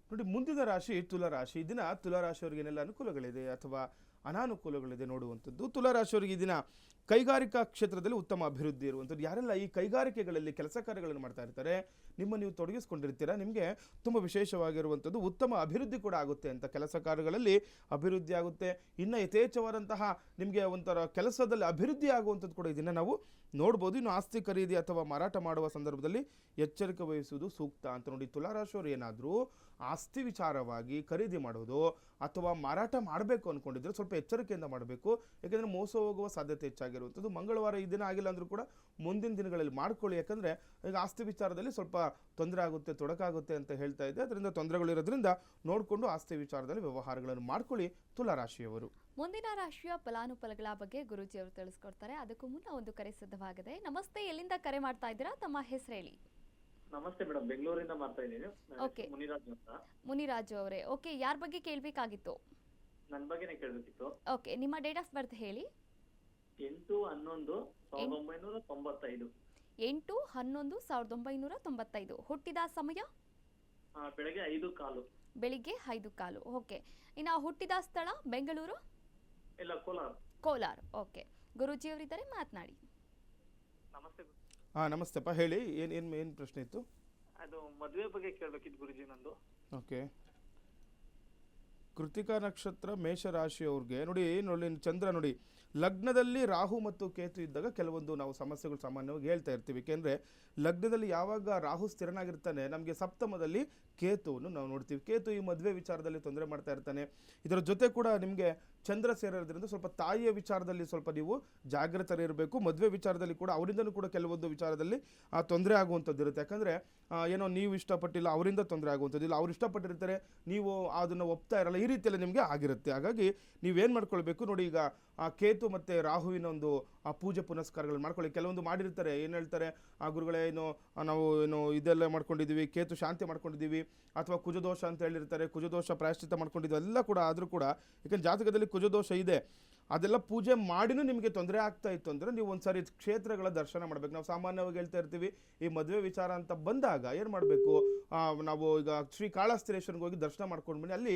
ನೋಡಿ ಮುಂದಿನ ರಾಶಿ ತುಲಾರಾಶಿ. ಈ ದಿನ ತುಲಾರಾಶಿಯವರಿಗೆ ಏನೆಲ್ಲ ಅನುಕೂಲಗಳಿದೆ ಅಥವಾ ಅನಾನುಕೂಲಗಳಿದೆ ನೋಡುವಂಥದ್ದು. ತುಲಾರಾಶಿಯವರಿಗೆ ಈ ದಿನ ಕೈಗಾರಿಕಾ ಕ್ಷೇತ್ರದಲ್ಲಿ ಉತ್ತಮ ಅಭಿವೃದ್ಧಿ ಇರುವಂಥದ್ದು. ಯಾರೆಲ್ಲ ಈ ಕೈಗಾರಿಕೆಗಳಲ್ಲಿ ಕೆಲಸ ಕಾರ್ಯಗಳನ್ನು ಮಾಡ್ತಾ ಇರ್ತಾರೆ, ನೀವು ತೊಡಗಿಸ್ಕೊಂಡಿರ್ತೀರಾ, ನಿಮಗೆ ತುಂಬ ವಿಶೇಷವಾಗಿರುವಂಥದ್ದು ಉತ್ತಮ ಅಭಿವೃದ್ಧಿ ಕೂಡ ಆಗುತ್ತೆ ಅಂತ. ಕೆಲಸ ಕಾರ್ಯಗಳಲ್ಲಿ ಅಭಿವೃದ್ಧಿ ಆಗುತ್ತೆ. ಇನ್ನು ಯಥೇಚ್ಛವಾದಂತಹ ನಿಮಗೆ ಒಂಥರ ಕೆಲಸದಲ್ಲಿ ಅಭಿವೃದ್ಧಿ ಆಗುವಂಥದ್ದು ಕೂಡ ಇದನ್ನು ನಾವು ನೋಡ್ಬೋದು. ಇನ್ನು ಆಸ್ತಿ ಖರೀದಿ ಅಥವಾ ಮಾರಾಟ ಮಾಡುವ ಸಂದರ್ಭದಲ್ಲಿ ಎಚ್ಚರಿಕೆ ವಹಿಸುವುದು ಸೂಕ್ತ ಅಂತ. ನೋಡಿ ತುಲಾರಾಶಿಯವರು ಏನಾದರೂ ಆಸ್ತಿ ವಿಚಾರವಾಗಿ ಖರೀದಿ ಮಾಡೋದು ಅಥವಾ ಮಾರಾಟ ಮಾಡಬೇಕು ಅಂದ್ಕೊಂಡಿದ್ರೆ ಸ್ವಲ್ಪ ಎಚ್ಚರಿಕೆಯಿಂದ ಮಾಡಬೇಕು. ಯಾಕೆಂದರೆ ಮೋಸ ಹೋಗುವ ಸಾಧ್ಯತೆ ಹೆಚ್ಚಾಗಿರುವಂಥದ್ದು. ಮಂಗಳವಾರ ಈ ದಿನ ಆಗಿಲ್ಲ ಅಂದರೂ ಕೂಡ ಮುಂದಿನ ದಿನಗಳಲ್ಲಿ ಮಾಡ್ಕೊಳ್ಳಿ. ಯಾಕಂದರೆ ಈಗ ಆಸ್ತಿ ವಿಚಾರದಲ್ಲಿ ಸ್ವಲ್ಪ ತೊಂದರೆ ಆಗುತ್ತೆ, ತೊಡಕಾಗುತ್ತೆ ಅಂತ ಹೇಳ್ತಾ ಇದೆ. ಅದರಿಂದ ತೊಂದರೆಗಳಿರೋದ್ರಿಂದ ನೋಡಿಕೊಂಡು ಆಸ್ತಿ ವಿಚಾರದಲ್ಲಿ ವ್ಯವಹಾರಗಳನ್ನು ಮಾಡ್ಕೊಳ್ಳಿ ತುಲಾರಾಶಿಯವರು. ಮುಂದಿನ ರಾಶಿಯ ಫಲಾನುಫಲಗಳ ಬಗ್ಗೆ ಗುರೂಜಿಯವರು ತಿಳಿಸ್ಕೊಡ್ತಾರೆ. ಅದಕ್ಕೂ ಮುನ್ನ ಒಂದು ಕರೆ ಸಿದ್ಧವಾಗಿದೆ. ನಮಸ್ತೆ, ಎಲ್ಲಿಂದ ಕರೆ ಮಾಡ್ತಾ ಇದ್ದೀರಾ? ತಮ್ಮ ಹೆಸರು ಹೇಳಿ. ನಮಸ್ತೆ ಮೇಡಮ್, ಬೆಂಗಳೂರಿಂದ ಮಾಡ್ತಾ ಇದ್ದೀನಿ. ಓಕೆ, ಮುನಿರಾಜ್ ಅಂತ. ಮುನಿರಾಜು ಅವರೇ, ಓಕೆ, ಯಾರ ಬಗ್ಗೆ ಕೇಳಬೇಕಾಗಿತ್ತು? ನನ್ನ ಬಗ್ಗೆನೇ ಕೇಳಬೇಕಿತ್ತು. ಓಕೆ, ನಿಮ್ಮ ಡೇಟ್ ಆಫ್ ಬರ್ತ್ ಹೇಳಿ. 8/11/1995. 8/11/1995. ಹುಟ್ಟಿದ ಸಮಯ? ಬೆಳಗ್ಗೆ 5:15. ಬೆಳಿಗ್ಗೆ 5:15. ಓಕೆ, ಇನ್ನು ಹುಟ್ಟಿದ ಸ್ಥಳ ಬೆಂಗಳೂರು? ಇಲ್ಲ, ಕೋಲಾರ. ಕೋಲಾರ. ಓಕೆ, ಗುರೂಜಿಯವರಿದ್ದಾರೆ, ಮಾತನಾಡಿ. ನಮಸ್ತೆ. ನಮಸ್ತೆಪ್ಪ, ಹೇಳಿ. ಏನು ಪ್ರಶ್ನೆ ಇತ್ತು? ಅದು ಮದುವೆ ಬಗ್ಗೆ ಕೇಳಬೇಕಿತ್ತು ಗುರುಜಿ ನಂದು. ಓಕೆ, ಕೃತಿಕಾ ನಕ್ಷತ್ರ ಮೇಷರಾಶಿಯವ್ರಿಗೆ ನೋಡಿ ಚಂದ್ರ ನೋಡಿ ಲಗ್ನದಲ್ಲಿ ರಾಹು ಮತ್ತು ಕೇತು ಇದ್ದಾಗ ಕೆಲವೊಂದು ನಾವು ಸಮಸ್ಯೆಗಳು ಸಾಮಾನ್ಯವಾಗಿ ಹೇಳ್ತಾ ಇರ್ತೀವಿ. ಏಕೆಂದರೆ ಲಗ್ನದಲ್ಲಿ ಯಾವಾಗ ರಾಹು ಸ್ಥಿರನಾಗಿರ್ತಾನೆ, ನಮಗೆ ಸಪ್ತಮದಲ್ಲಿ ಕೇತುವನ್ನು ನಾವು ನೋಡ್ತೀವಿ. ಕೇತು ಈ ಮದುವೆ ವಿಚಾರದಲ್ಲಿ ತೊಂದರೆ ಮಾಡ್ತಾ ಇರ್ತಾನೆ. ಇದರ ಜೊತೆ ಕೂಡ ನಿಮಗೆ ಚಂದ್ರ ಸೇರೋದ್ರಿಂದ ಸ್ವಲ್ಪ ತಾಯಿಯ ವಿಚಾರದಲ್ಲಿ ಸ್ವಲ್ಪ ನೀವು ಜಾಗೃತರಿರಬೇಕು. ಮದುವೆ ವಿಚಾರದಲ್ಲಿ ಕೂಡ ಅವರಿಂದನೂ ಕೂಡ ಕೆಲವೊಂದು ವಿಚಾರದಲ್ಲಿ ತೊಂದರೆ ಆಗುವಂಥದ್ದು ಇರುತ್ತೆ. ಯಾಕಂದರೆ ಏನೋ ನೀವು ಇಷ್ಟಪಟ್ಟಿಲ್ಲ, ಅವರಿಂದ ತೊಂದರೆ ಆಗುವಂಥದ್ದು, ಇಲ್ಲ ಅವ್ರು ಇಷ್ಟಪಟ್ಟಿರ್ತಾರೆ, ನೀವು ಅದನ್ನು ಒಪ್ತಾ ಇರಲ್ಲ, ಈ ರೀತಿಯೆಲ್ಲ ನಿಮಗೆ ಆಗಿರುತ್ತೆ. ಹಾಗಾಗಿ ನೀವೇನು ಮಾಡ್ಕೊಳ್ಬೇಕು ನೋಡಿ, ಈಗ ಕೇತು ಮತ್ತು ರಾಹುವಿನ ಒಂದು ಪೂಜೆ ಪುನಸ್ಕಾರಗಳು ಮಾಡ್ಕೊಳ್ಳಿ. ಕೆಲವೊಂದು ಮಾಡಿರ್ತಾರೆ, ಏನು ಹೇಳ್ತಾರೆ, ಗುರುಗಳೇ ನಾವು ಇದೆಲ್ಲ ಮಾಡ್ಕೊಂಡಿದ್ದೀವಿ, ಕೇತು ಶಾಂತಿ ಮಾಡ್ಕೊಂಡಿದ್ದೀವಿ, ಅಥವಾ ಕುಜದೋಷ ಅಂತ ಹೇಳಿರ್ತಾರೆ, ಕುಜದೋಷ ಪ್ರಾಯಶ್ಚಿತ್ತ ಮಾಡ್ಕೊಂಡಿದ್ದೀವಿ, ಎಲ್ಲ ಕೂಡ ಆದರೂ ಕೂಡ ಯಾಕಂದ್ರೆ ಜಾತಕದಲ್ಲಿ ಕುಜದೋಷ ಇದೆ, ಅದೆಲ್ಲ ಪೂಜೆ ಮಾಡಿನೂ ನಿಮಗೆ ತೊಂದರೆ ಆಗ್ತಾ ಇತ್ತು ಅಂದರೆ ನೀವು ಒಂದ್ಸಾರಿ ಕ್ಷೇತ್ರಗಳ ದರ್ಶನ ಮಾಡಬೇಕು. ನಾವು ಸಾಮಾನ್ಯವಾಗಿ ಹೇಳ್ತಾ ಇರ್ತೀವಿ, ಈ ಮದುವೆ ವಿಚಾರ ಅಂತ ಬಂದಾಗ ಏನು ಮಾಡಬೇಕು, ನಾವು ಈಗ ಶ್ರೀ ಕಾಳಹಸ್ತಿರೇಶ್ವರಿಗೆ ಹೋಗಿ ದರ್ಶನ ಮಾಡ್ಕೊಂಡು ಬನ್ನಿ. ಅಲ್ಲಿ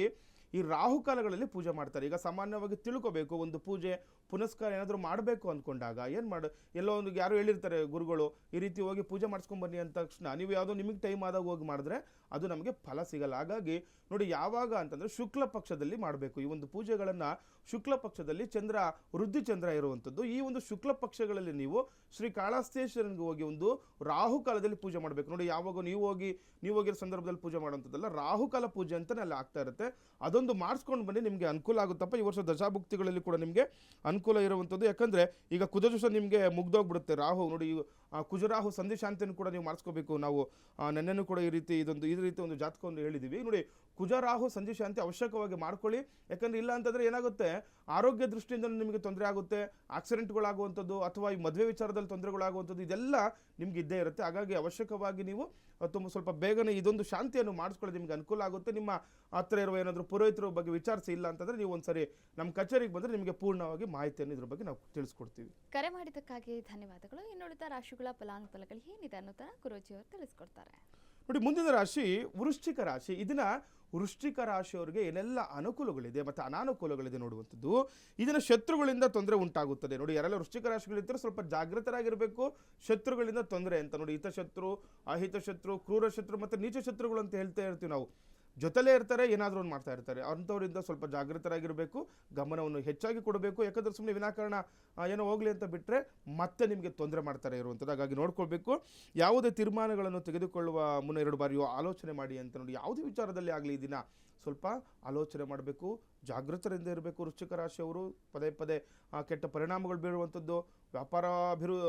ಈ ರಾಹುಕಾಲಗಳಲ್ಲಿ ಪೂಜೆ ಮಾಡ್ತಾರೆ. ಈಗ ಸಾಮಾನ್ಯವಾಗಿ ತಿಳ್ಕೋಬೇಕು, ಒಂದು ಪೂಜೆ ಪುನಸ್ಕಾರ ಏನಾದರೂ ಮಾಡಬೇಕು ಅಂದ್ಕೊಂಡಾಗ ಏನು ಎಲ್ಲೋ ಒಂದು ಯಾರೋ ಹೇಳಿರ್ತಾರೆ ಗುರುಗಳು, ಈ ರೀತಿ ಹೋಗಿ ಪೂಜೆ ಮಾಡಿಸ್ಕೊಂಬನ್ನಿ ಅಂದ ತಕ್ಷಣ ನೀವು ಯಾವುದೋ ನಿಮಗೆ ಟೈಮ್ ಆದಾಗ ಹೋಗಿ ಮಾಡಿದ್ರೆ ಅದು ನಮಗೆ ಫಲ ಸಿಗಲ್ಲ. ಹಾಗಾಗಿ ನೋಡಿ, ಯಾವಾಗ ಅಂತಂದರೆ ಶುಕ್ಲ ಪಕ್ಷದಲ್ಲಿ ಮಾಡಬೇಕು ಈ ಒಂದು ಪೂಜೆಗಳನ್ನು. ಶುಕ್ಲ ಪಕ್ಷದಲ್ಲಿ ಚಂದ್ರ ವೃದ್ಧಿ ಚಂದ್ರ ಇರುವಂಥದ್ದು. ಈ ಒಂದು ಶುಕ್ಲ ಪಕ್ಷಗಳಲ್ಲಿ ನೀವು ಶ್ರೀ ಕಾಳಹಸ್ತೇಶ್ವರನಿಗೆ ಹೋಗಿ ಒಂದು ರಾಹುಕಾಲದಲ್ಲಿ ಪೂಜೆ ಮಾಡಬೇಕು. ನೋಡಿ, ಯಾವಾಗ ನೀವು ಹೋಗಿರೋ ಸಂದರ್ಭದಲ್ಲಿ ಪೂಜೆ ಮಾಡುವಂಥದ್ದಲ್ಲ, ರಾಹುಕಾಲ ಪೂಜೆ ಅಂತಲೇ ಅಲ್ಲಿ ಆಗ್ತಾ ಇರುತ್ತೆ. ಅದೊಂದು ಮಾಡಿಸ್ಕೊಂಡು ಬನ್ನಿ, ನಿಮಗೆ ಅನುಕೂಲ ಆಗುತ್ತಪ್ಪ. ಈ ವರ್ಷ ದಶಾಭುಕ್ತಿಗಳಲ್ಲಿ ಕೂಡ ನಿಮಗೆ ಅನುಕೂಲ ಇರುವಂಥದ್ದು. ಯಾಕಂದರೆ ಈಗ ಕುಜದೋಷ ನಿಮಗೆ ಮುಗ್ದೋಗ್ಬಿಡುತ್ತೆ. ರಾಹು ನೋಡಿ, ಕುಜರಾಹು ಸಂಧಿ ಶಾಂತಿಯನ್ನು ಕೂಡ ನೀವು ಮಾಡಿಸ್ಕೋಬೇಕು. ನಾವು ನೆನ್ನೆನೂ ಕೂಡ ಈ ರೀತಿ ಒಂದು ಜಾತಕವನ್ನು ಹೇಳಿದ್ದೀವಿ. ನೋಡಿ, ಕುಜರಾಹು ಸಂಧಿ ಶಾಂತಿ ಅವಶ್ಯಕವಾಗಿ ಮಾಡ್ಕೊಳ್ಳಿ. ಯಾಕಂದರೆ ಇಲ್ಲ ಅಂತಂದರೆ ಏನಾಗುತ್ತೆ, ಆರೋಗ್ಯ ದೃಷ್ಟಿಯಿಂದ ನಿಮಗೆ ತೊಂದರೆ ಆಗುತ್ತೆ, ಆಕ್ಸಿಡೆಂಟ್ಗಳಾಗುವಂಥದ್ದು ಅಥವಾ ಈ ಮದುವೆ ವಿಚಾರದಲ್ಲಿ ತೊಂದರೆಗಳಾಗುವಂಥದ್ದು ಇದೆಲ್ಲ ನಿಮ್ಗೆ ಇದ್ದೇ ಇರುತ್ತೆ. ಹಾಗಾಗಿ ಅವಶ್ಯಕವಾಗಿ ನೀವು ಸ್ವಲ್ಪ ಬೇಗನೆ ಇದೊಂದು ಶಾಂತಿಯನ್ನು ಮಾಡಿಸ್ಕೊಳ್ಳಿ, ನಿಮಗೆ ಅನುಕೂಲ ಆಗುತ್ತೆ. ನಿಮ್ಮ ಹತ್ರ ಇರುವ ಏನಾದರೂ ಪುರೋಹಿತರ ಬಗ್ಗೆ ವಿಚಾರಿಸಿ, ಇಲ್ಲ ಅಂತಂದರೆ ನೀವು ಒಂದ್ಸರಿ ನಮ್ಮ ಕಚೇರಿಗೆ ಬಂದರೆ ನಿಮಗೆ ಪೂರ್ಣವಾಗಿ ಮಾಹಿತಿಯನ್ನು ಇದ್ರ ಬಗ್ಗೆ ನಾವು ತಿಳಿಸ್ಕೊಡ್ತೀವಿ. ಕರೆ ಮಾಡಿದ್ದಕ್ಕಾಗಿ ಧನ್ಯವಾದಗಳು. ಇನ್ನುಳಿದ ರಾಶಿಗಳ ಫಲಾನುಫಲಗಳು ಏನಿದೆ ಅನ್ನೋದನ್ನ ಗುರೂಜಿಯವರು ತಿಳಿಸ್ಕೊಡ್ತಾರೆ. ನೋಡಿ, ಮುಂದಿನ ರಾಶಿ ವೃಶ್ಚಿಕ ರಾಶಿ. ಇದನ್ನ ವೃಶ್ಚಿಕ ರಾಶಿಯವರಿಗೆ ಏನೆಲ್ಲ ಅನುಕೂಲಗಳಿದೆ ಮತ್ತು ಅನಾನುಕೂಲಗಳಿದೆ ನೋಡುವಂಥದ್ದು. ಇದನ್ನ ಶತ್ರುಗಳಿಂದ ತೊಂದರೆ ಉಂಟಾಗುತ್ತದೆ. ನೋಡಿ, ಯಾರೆಲ್ಲ ವೃಶ್ಚಿಕ ರಾಶಿಗಳಿರ್ತಾರೆ ಸ್ವಲ್ಪ ಜಾಗೃತರಾಗಿರಬೇಕು. ಶತ್ರುಗಳಿಂದ ತೊಂದರೆ ಅಂತ ನೋಡಿ, ಹಿತಶತ್ರು, ಅಹಿತಶತ್ರು, ಕ್ರೂರ ಶತ್ರು ಮತ್ತು ನೀಚ ಶತ್ರುಗಳು ಅಂತ ಹೇಳ್ತಾ ಇರ್ತೀವಿ ನಾವು. ಜೊತೆಲೇ ಇರ್ತಾರೆ, ಏನಾದರೂ ಒಂದು ಮಾಡ್ತಾ ಇರ್ತಾರೆ. ಅಂಥವರಿಂದ ಸ್ವಲ್ಪ ಜಾಗೃತರಾಗಿರಬೇಕು, ಗಮನವನ್ನು ಹೆಚ್ಚಾಗಿ ಕೊಡಬೇಕು. ಯಾಕಂದರೆ ಸುಮ್ಮನೆ ವಿನಾಕಾರಣ ಏನೋ ಹೋಗಲಿ ಅಂತ ಬಿಟ್ಟರೆ ಮತ್ತೆ ನಿಮಗೆ ತೊಂದರೆ ಮಾಡ್ತಾರೆ ಇರುವಂಥದ್ದು. ಹಾಗಾಗಿ ನೋಡ್ಕೊಳ್ಬೇಕು. ಯಾವುದೇ ತೀರ್ಮಾನಗಳನ್ನು ತೆಗೆದುಕೊಳ್ಳುವ ಮುನ್ನ 2 ಬಾರಿಯೋ ಆಲೋಚನೆ ಮಾಡಿ ಅಂತ ನೋಡಿ. ಯಾವುದೇ ವಿಚಾರದಲ್ಲಿ ಆಗಲಿ ಈ ದಿನ ಸ್ವಲ್ಪ ಆಲೋಚನೆ ಮಾಡಬೇಕು, ಜಾಗೃತರಿಂದ ಇರಬೇಕು. ವೃಶ್ಚಿಕ ರಾಶಿಯವರು ಪದೇ ಕೆಟ್ಟ ಪರಿಣಾಮಗಳು ಬೀರುವಂಥದ್ದು, ವ್ಯಾಪಾರ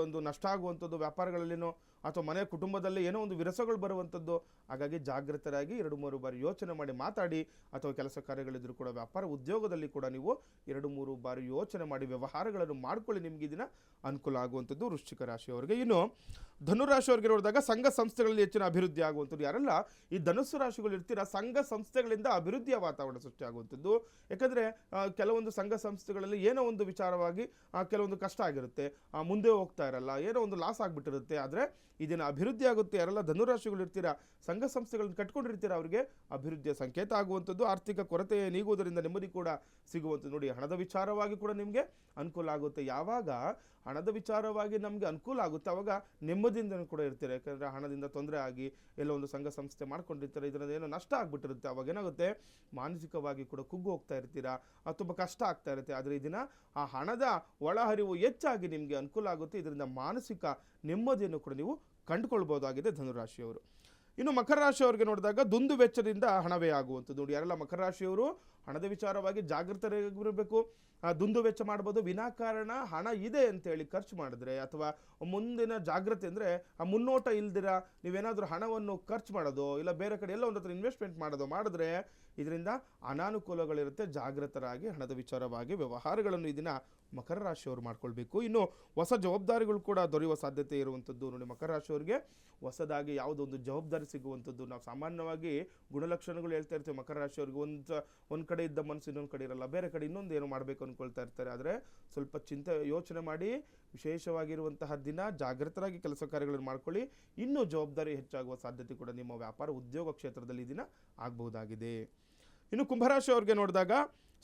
ಒಂದು ನಷ್ಟ ಆಗುವಂಥದ್ದು, ವ್ಯಾಪಾರಗಳಲ್ಲಿನೋ ಅಥವಾ ಮನೆ ಕುಟುಂಬದಲ್ಲಿ ಏನೋ ಒಂದು ವಿರಸಗಳು ಬರುವಂಥದ್ದು. ಹಾಗಾಗಿ ಜಾಗೃತರಾಗಿ 2-3 ಬಾರಿ ಯೋಚನೆ ಮಾಡಿ ಮಾತಾಡಿ. ಅಥವಾ ಕೆಲಸ ಕಾರ್ಯಗಳಿದ್ರೂ ಕೂಡ ವ್ಯಾಪಾರ ಉದ್ಯೋಗದಲ್ಲಿ ಕೂಡ ನೀವು 2-3 ಬಾರಿ ಯೋಚನೆ ಮಾಡಿ ವ್ಯವಹಾರಗಳನ್ನು ಮಾಡ್ಕೊಳ್ಳಿ. ನಿಮಗೆ ದಿನ ಅನುಕೂಲ ಆಗುವಂಥದ್ದು ವೃಶ್ಚಿಕ ರಾಶಿಯವರಿಗೆ. ಇನ್ನು ಧನುರಾಶಿಯವರಿಗೆ ನೋಡಿದಾಗ ಸಂಘ ಸಂಸ್ಥೆಗಳಲ್ಲಿ ಹೆಚ್ಚಿನ ಅಭಿವೃದ್ಧಿ ಆಗುವಂಥದ್ದು. ಯಾರೆಲ್ಲ ಈ ಧನುಸ್ಸು ರಾಶಿಗಳು ಇರ್ತೀರಾ, ಸಂಘ ಸಂಸ್ಥೆಗಳಿಂದ ಅಭಿವೃದ್ಧಿಯ ವಾತಾವರಣ ಸೃಷ್ಟಿ ಆಗುವಂಥದ್ದು. ಯಾಕಂದರೆ ಕೆಲವೊಂದು ಸಂಘ ಸಂಸ್ಥೆಗಳಲ್ಲಿ ಏನೋ ಒಂದು ವಿಚಾರವಾಗಿ ಕೆಲವೊಂದು ಕಷ್ಟ ಆಗಿರುತ್ತೆ, ಮುಂದೆ ಹೋಗ್ತಾ ಇರಲ್ಲ, ಏನೋ ಒಂದು ಲಾಸ್ ಆಗಿಬಿಟ್ಟಿರುತ್ತೆ. ಆದರೆ ಇದನ್ನು ಅಭಿವೃದ್ಧಿ ಆಗುತ್ತೆ. ಯಾರೆಲ್ಲ ಧನುರಾಶಿಗಳು ಇರ್ತೀರಾ, ಸಂಘ ಸಂಸ್ಥೆಗಳನ್ನು ಕಟ್ಕೊಂಡಿರ್ತೀರ, ಅವರಿಗೆ ಅಭಿವೃದ್ಧಿಯ ಸಂಕೇತ ಆಗುವಂಥದ್ದು. ಆರ್ಥಿಕ ಕೊರತೆ ನೀಗುವುದರಿಂದ ನೆಮ್ಮದಿ ಕೂಡ ಸಿಗುವಂಥದ್ದು. ನೋಡಿ, ಹಣದ ವಿಚಾರವಾಗಿ ಕೂಡ ನಿಮಗೆ ಅನುಕೂಲ ಆಗುತ್ತೆ. ಯಾವಾಗ ಹಣದ ವಿಚಾರವಾಗಿ ನಮಗೆ ಅನುಕೂಲ ಆಗುತ್ತೆ ಆವಾಗ ನೆಮ್ಮದಿಯಿಂದ ಕೂಡ ಇರ್ತೀರ. ಯಾಕಂದರೆ ಹಣದಿಂದ ತೊಂದರೆ ಆಗಿ ಎಲ್ಲೋ ಒಂದು ಸಂಘ ಸಂಸ್ಥೆ ಮಾಡ್ಕೊಂಡಿರ್ತಾರೆ, ಇದರಿಂದ ಏನೋ ನಷ್ಟ ಆಗಿಬಿಟ್ಟಿರುತ್ತೆ. ಅವಾಗ ಏನಾಗುತ್ತೆ, ಮಾನಸಿಕವಾಗಿ ಕೂಡ ಕುಗ್ಗು ಹೋಗ್ತಾ ಇರ್ತೀರಾ, ತುಂಬ ಕಷ್ಟ ಆಗ್ತಾ ಇರುತ್ತೆ. ಆದರೆ ಇದನ್ನ ಆ ಹಣದ ಒಳಹರಿವು ಹೆಚ್ಚಾಗಿ ನಿಮಗೆ ಅನುಕೂಲ ಆಗುತ್ತೆ. ಇದರಿಂದ ಮಾನಸಿಕ ನೆಮ್ಮದಿಯನ್ನು ಕೂಡ ನೀವು ಕಂಡುಕೊಳ್ಬೋದಾಗಿದೆ ಧನುರಾಶಿಯವರು. ಇನ್ನು ಮಕರ ರಾಶಿಯವರಿಗೆ ನೋಡಿದಾಗ ದುಂದು ವೆಚ್ಚದಿಂದ ಹಣವೇ ಆಗುವಂಥದ್ದು. ನೋಡಿ, ಯಾರೆಲ್ಲ ಮಕರ ರಾಶಿಯವರು ಹಣದ ವಿಚಾರವಾಗಿ ಜಾಗೃತರಾಗಿರಬೇಕು. ದುಂದು ವೆಚ್ಚ ಮಾಡ್ಬೋದು. ವಿನಾಕಾರಣ ಹಣ ಇದೆ ಅಂತೇಳಿ ಖರ್ಚು ಮಾಡಿದ್ರೆ ಅಥವಾ ಮುಂದಿನ ಜಾಗೃತಿ ಅಂದರೆ ಆ ಮುನ್ನೋಟ ಇಲ್ದಿರ ನೀವೇನಾದರೂ ಹಣವನ್ನು ಖರ್ಚು ಮಾಡೋದು ಇಲ್ಲ ಬೇರೆ ಕಡೆ ಎಲ್ಲ ಒಂದು ಹತ್ರ ಇನ್ವೆಸ್ಟ್ಮೆಂಟ್ ಮಾಡಿದ್ರೆ ಇದರಿಂದ ಅನಾನುಕೂಲಗಳಿರುತ್ತೆ. ಜಾಗೃತರಾಗಿ ಹಣದ ವಿಚಾರವಾಗಿ ವ್ಯವಹಾರಗಳನ್ನು ಈ ದಿನ ಮಕರ ರಾಶಿಯವರು ಮಾಡ್ಕೊಳ್ಬೇಕು. ಇನ್ನು ಹೊಸ ಜವಾಬ್ದಾರಿಗಳು ಕೂಡ ದೊರೆಯುವ ಸಾಧ್ಯತೆ ಇರುವಂಥದ್ದು. ನೋಡಿ, ಮಕರ ರಾಶಿಯವರಿಗೆ ಹೊಸದಾಗಿ ಯಾವುದೊಂದು ಜವಾಬ್ದಾರಿ ಸಿಗುವಂಥದ್ದು. ನಾವು ಸಾಮಾನ್ಯವಾಗಿ ಗುಣಲಕ್ಷಣಗಳು ಹೇಳ್ತಾ ಇರ್ತೀವಿ. ಮಕರ ರಾಶಿಯವರಿಗೆ ಒಂದು ಕಡೆ ಇದ್ದ ಮನಸ್ಸು ಇನ್ನೊಂದು ಕಡೆ ಇರಲ್ಲ, ಬೇರೆ ಕಡೆ ಇನ್ನೊಂದು ಏನೋ ಮಾಡಬೇಕು ಅಂದ್ಕೊಳ್ತಾ ಇರ್ತಾರೆ. ಆದರೆ ಸ್ವಲ್ಪ ಯೋಚನೆ ಮಾಡಿ ವಿಶೇಷವಾಗಿರುವಂತಹ ದಿನ, ಜಾಗೃತರಾಗಿ ಕೆಲಸ ಕಾರ್ಯಗಳನ್ನು ಮಾಡ್ಕೊಳ್ಳಿ. ಇನ್ನೂ ಜವಾಬ್ದಾರಿ ಹೆಚ್ಚಾಗುವ ಸಾಧ್ಯತೆ ಕೂಡ ನಿಮ್ಮ ವ್ಯಾಪಾರ ಉದ್ಯೋಗ ಕ್ಷೇತ್ರದಲ್ಲಿ ದಿನ ಆಗಬಹುದಾಗಿದೆ. ಇನ್ನು ಕುಂಭರಾಶಿಯವರಿಗೆ ನೋಡಿದಾಗ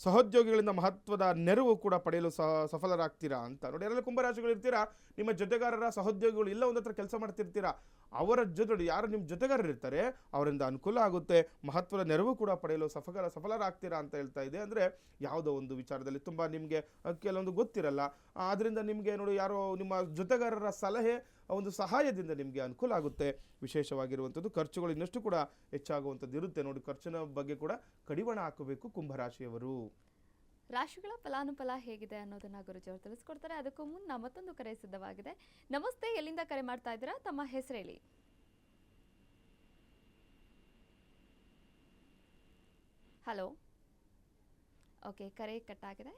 ಸಹೋದ್ಯೋಗಿಗಳಿಂದ ಮಹತ್ವದ ನೆರವು ಕೂಡ ಪಡೆಯಲು ಸಫಲರಾಗ್ತೀರಾ ಅಂತ ನೋಡಿ. ಯಾರೆಲ್ಲ ಕುಂಭರಾಶಿಗಳು ಇರ್ತೀರಾ, ನಿಮ್ಮ ಜೊತೆಗಾರರ ಸಹೋದ್ಯೋಗಿಗಳು ಇಲ್ಲ ಒಂದು ಹತ್ರ ಕೆಲಸ ಮಾಡ್ತಿರ್ತೀರಾ, ಅವರ ಜೊತೆ ಯಾರು ನಿಮ್ಮ ಜೊತೆಗಾರರು ಇರ್ತಾರೆ ಅವರಿಂದ ಅನುಕೂಲ ಆಗುತ್ತೆ. ಮಹತ್ವದ ನೆರವು ಕೂಡ ಪಡೆಯಲು ಸಫಲರಾಗ್ತೀರಾ ಅಂತ ಹೇಳ್ತಾ ಇದೆ. ಅಂದರೆ ಯಾವುದೋ ಒಂದು ವಿಚಾರದಲ್ಲಿ ತುಂಬ ನಿಮಗೆ ಕೆಲವೊಂದು ಗೊತ್ತಿರಲ್ಲ, ಆದ್ದರಿಂದ ನಿಮಗೆ ನೋಡಿ ಯಾರೋ ನಿಮ್ಮ ಜೊತೆಗಾರರ ಸಲಹೆ ಒಂದು ಸಹಾಯದಿಂದ ನಿಮಗೆ ಅನುಕೂಲ ಆಗುತ್ತೆ. ವಿಶೇಷವಾಗಿರುವಂಥದ್ದು ಖರ್ಚುಗಳು ಇನ್ನಷ್ಟು ಕೂಡ ಹೆಚ್ಚಾಗುವಂಥದ್ದು ಇರುತ್ತೆ. ನೋಡಿ, ಖರ್ಚಿನ ಬಗ್ಗೆ ಕೂಡ ಕಡಿವಾಣ ಹಾಕಬೇಕು ಕುಂಭರಾಶಿಯವರು. ರಾಶಿಗಳ ಫಲಾನುಫಲ ಹೇಗಿದೆ ಅನ್ನೋದನ್ನ ಗುರುಜಿಯವರು ತಿಳಿಸ್ಕೊಡ್ತಾರೆ. ಅದಕ್ಕೂ ಮುನ್ನ ಮತ್ತೊಂದು ಕರೆ ಸಿದ್ಧವಾಗಿದೆ. ನಮಸ್ತೆ, ಎಲ್ಲಿಂದ ಕರೆ ಮಾಡ್ತಾ ಇದ್ದೀರಾ? ತಮ್ಮ ಹೆಸರು ಹೇಳಿ. ಹಲೋ. ಓಕೆ, ಕರೆ ಕಟ್ಟಾಗಿದೆ.